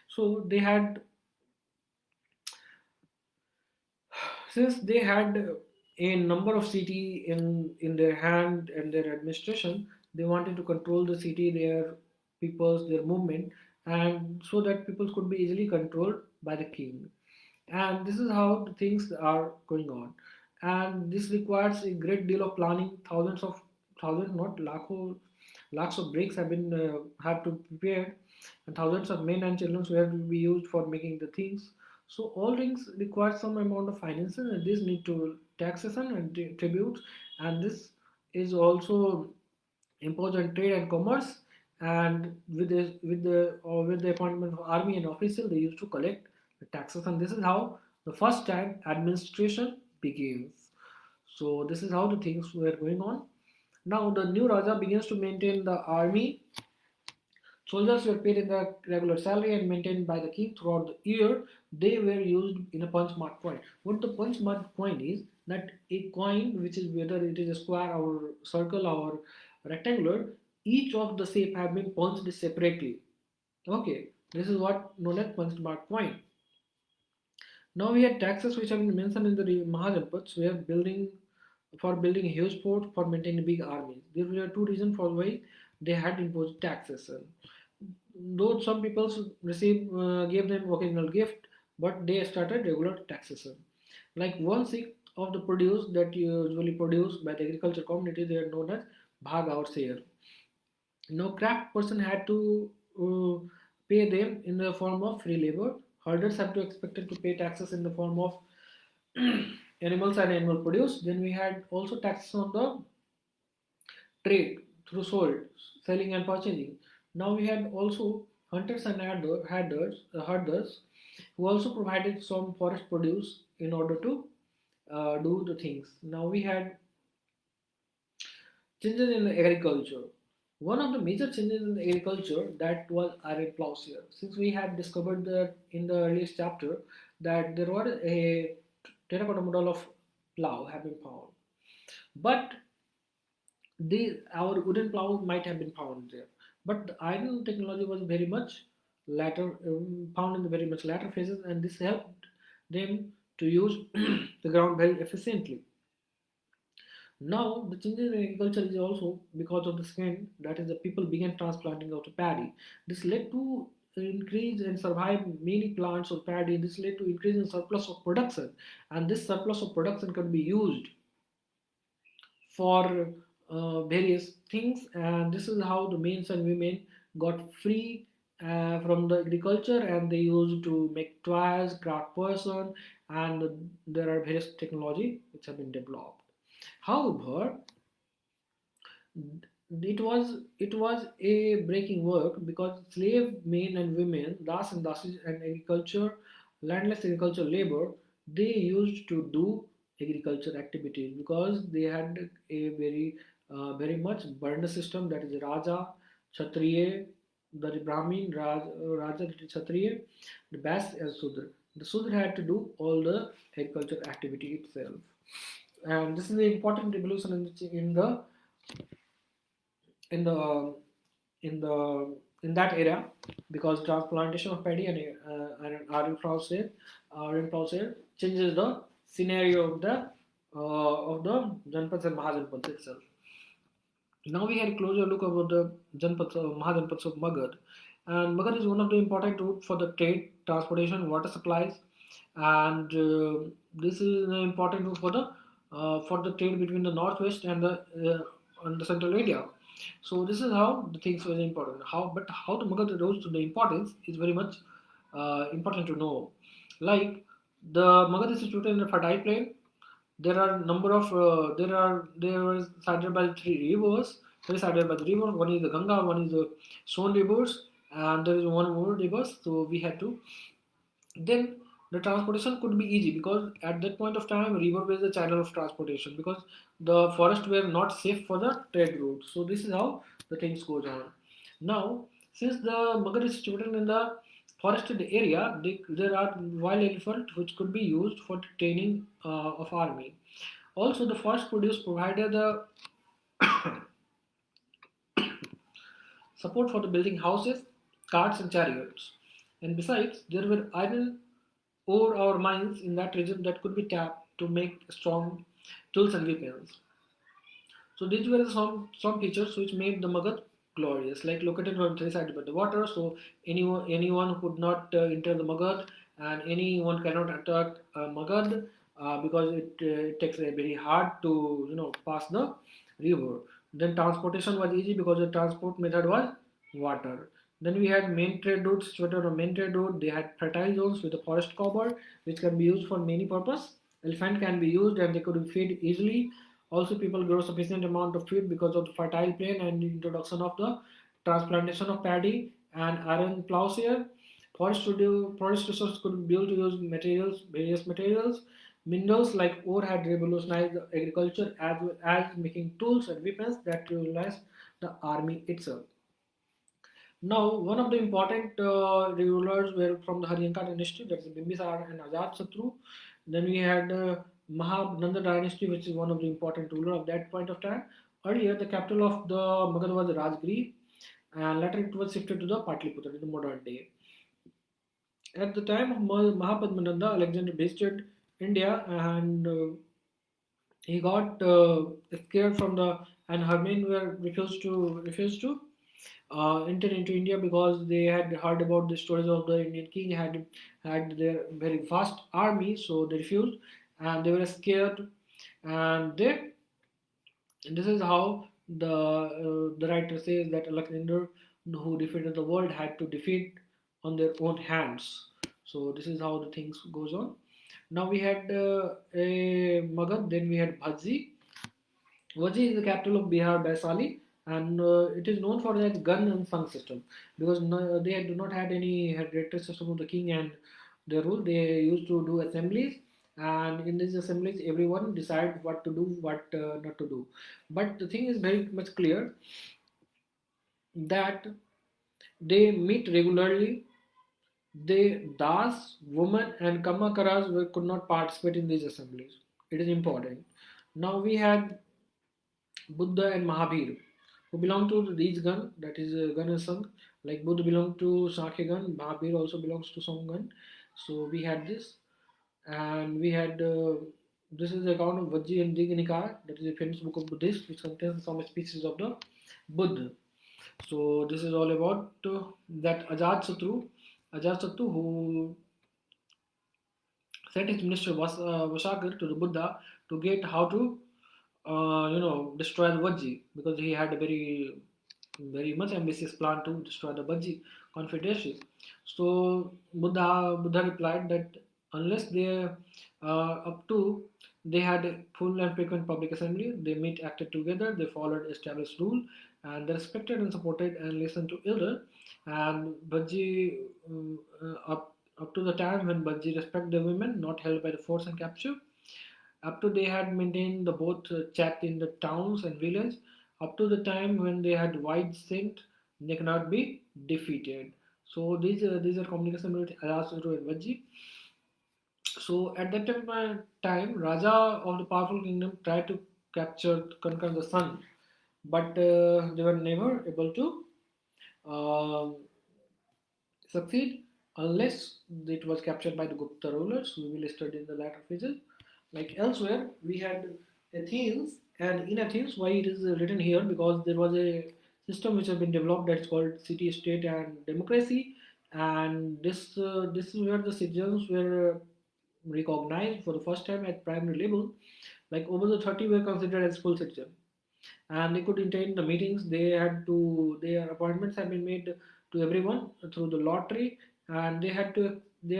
S1: So they had, since they had a number of city in their hand and their administration, they wanted to control the city, their peoples, their movement, and so that people could be easily controlled by the king. And this is how the things are going on, and this requires a great deal of planning. Thousands, not lakhs of bricks have to prepare, and thousands of men and children were to be used for making the things. So all things require some amount of finances, and this need to taxation and tributes, and this is also imposed on trade and commerce. And with the appointment of army and official, they used to collect the taxes, and this is how the first time administration begins. So this is how the things were going on. Now the new Raja begins to maintain the army. Soldiers were paid in the regular salary and maintained by the king throughout the year. They were used in a punch mark coin. What the punch mark coin is, that a coin which is whether it is a square or circle or rectangular, each of the shape have been punched separately. Okay, this is what known as punch mark coin. Now we had taxes which have been mentioned in the Mahajanpads. We are building for building a huge fort, for maintaining big armies. There were two reasons for why they had imposed taxes. Though some people gave them occasional gift, but they started regular taxation. Like 1/6 of the produce that usually produced by the agriculture community, they are known as bhag or share. No craft person had to pay them in the form of free labor. Herders have to expected to pay taxes in the form of animals and animal produce. Then we had also taxes on the trade through selling and purchasing. Now we had also hunters and herders who also provided some forest produce in order to do the things. Now we had changes in agriculture. One of the major changes in agriculture, that was iron plowshare. Since we had discovered that in the earliest chapter that there was a terracotta model of plow have been found, but our wooden plow might have been found there, but the iron technology was very much later, found in the very much latter phases, and this helped them to use the ground very efficiently. Now, the changes in agriculture is also because of the second, that is, the people began transplanting of the paddy. This led to increase and survive many plants of paddy. This led to increase in surplus of production, and this surplus of production can be used for various things. And this is how the men and women got free from the agriculture, and they used to make toys, craft person, and there are various technology which have been developed. However, it was a breaking work because slave men and women, das and dasis, and agriculture, landless agriculture labor, they used to do agriculture activities because they had a very much burned system, that is Raja, Kshatriya, the Brahmin, Raja, that is Kshatriya, the Bas and Sudra. The Sudra had to do all the agriculture activity itself, and this is the important revolution in the in the in that area, because transplantation of paddy and iron plow share changes the scenario of the of the Janpads and Mahajanpads itself. Now we had a closer look about the Janpads, Mahajanpads of Magad. And Magad is one of the important route for the trade, transportation, water supplies, and this is an important route for the trade between the northwest and the central India. So this is how the things were important. How the Magad rose to the importance is very much important to know. Like the Magad is situated in a fertile plain. There are number of there was sided by three rivers. There is sided by the river. One is the Ganga, one is the Son rivers, and there is one more river. So we had to then the transportation could be easy because at that point of time river was the channel of transportation because the forests were not safe for the trade route. So this is how the things goes on. Now since the Magar is situated in the forested area, there are wild elephant which could be used for training of army. Also the forest produce provided the support for the building houses, carts and chariots. And besides, there were iron ore or mines in that region that could be tapped to make strong tools and weapons. So these were some features which made the Magad glorious, like located on three sides by the water. So anyone could not enter the Magad, and anyone cannot attack Magad because it takes a very hard to pass the river. Then transportation was easy because the transport method was water. Then we had main trade routes situated on main trade route. They had fertile zones with a forest cover, which can be used for many purpose. Elephant can be used and they could feed easily. Also, people grow sufficient amount of food because of the fertile plain and the introduction of the transplantation of paddy and iron plowshare. Forest resources could be able to use various materials. Minerals like ore had revolutionized agriculture as well as making tools and weapons that revolutionized the army itself. Now, one of the important rulers were from the Haryanka dynasty, that's Bimbisar and Ajat Satru. Then we had Mahananda dynasty, which is one of the important ruler of that point of time. Earlier, the capital of the Magad was Rajgiri, and later it was shifted to the Patliputra in the modern day. At the time of Mahapadmananda, Alexander visited India and he got scared from the and Hermione were refused to enter into India because they had heard about the stories of the Indian king had their very vast army, so they refused and they were scared, and they and this is how the writer says that Alexander, who defeated the world, had to defeat on their own hands. So this is how the things goes on. Now we had a Magad, then we had Bhaji. Vaji is the capital of Bihar, Baisali, and it is known for its gun and sung system because they do not had any hereditary system of the king and their rule. They used to do assemblies, and in these assemblies, everyone decide what to do, what not to do. But the thing is very much clear that they meet regularly. They das, women, and kamakaras could not participate in these assemblies. It is important. Now we had Buddha and Mahabir, who belong to these gun, that is gun and Sangh. Like Buddha belonged to Sakya gun, Mahabir also belongs to Sangh gun. So we had this, and we had this is the account of Vajji and Dignika, that is a famous book of Buddhist, which contains some speeches of the Buddha. So this is all about that Ajat Sattu, who sent his minister Vashakar to the Buddha to get how to destroy the Vajji because he had a very much ambitious plan to destroy the Vajji confederacy. So Buddha replied that unless up to they had a full and frequent public assembly, they meet acted together, they followed established rule, and they respected and supported and listened to elder. And Vajji up to the time when Vajji respect the women, not held by the force and capture, up to they had maintained the both chat in the towns and village, up to the time when they had wide scent, they cannot be defeated. So these are communication between Ayasuru and Vajji. So at that time, Raja of the powerful kingdom tried to conquer the sun, but they were never able to uh, succeed unless it was captured by the Gupta rulers. We will study in the later phases. Like elsewhere, we had Athens, and in Athens, why it is written here? Because there was a system which has been developed that's called city-state and democracy, and this is where the citizens were recognized for the first time at primary level. Like over the 30 were considered as full citizen, and they could attend the meetings. They had to their appointments have been made to everyone through the lottery, and they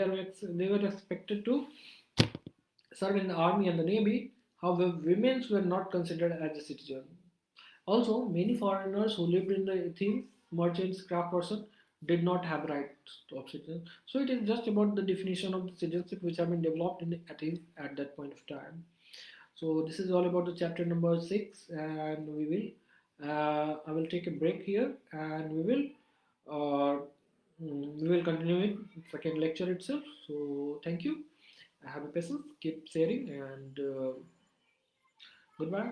S1: were expected to served in the army and the navy. However, women were not considered as a citizen. Also, many foreigners who lived in the Athens, merchants, craftsperson, did not have rights of citizen. So it is just about the definition of the citizenship which have been developed in Athens at that point of time. So this is all about the chapter number 6, and I will take a break here, and uh, we will continue in second lecture itself. So thank you. Have a patience, keep sharing, and goodbye.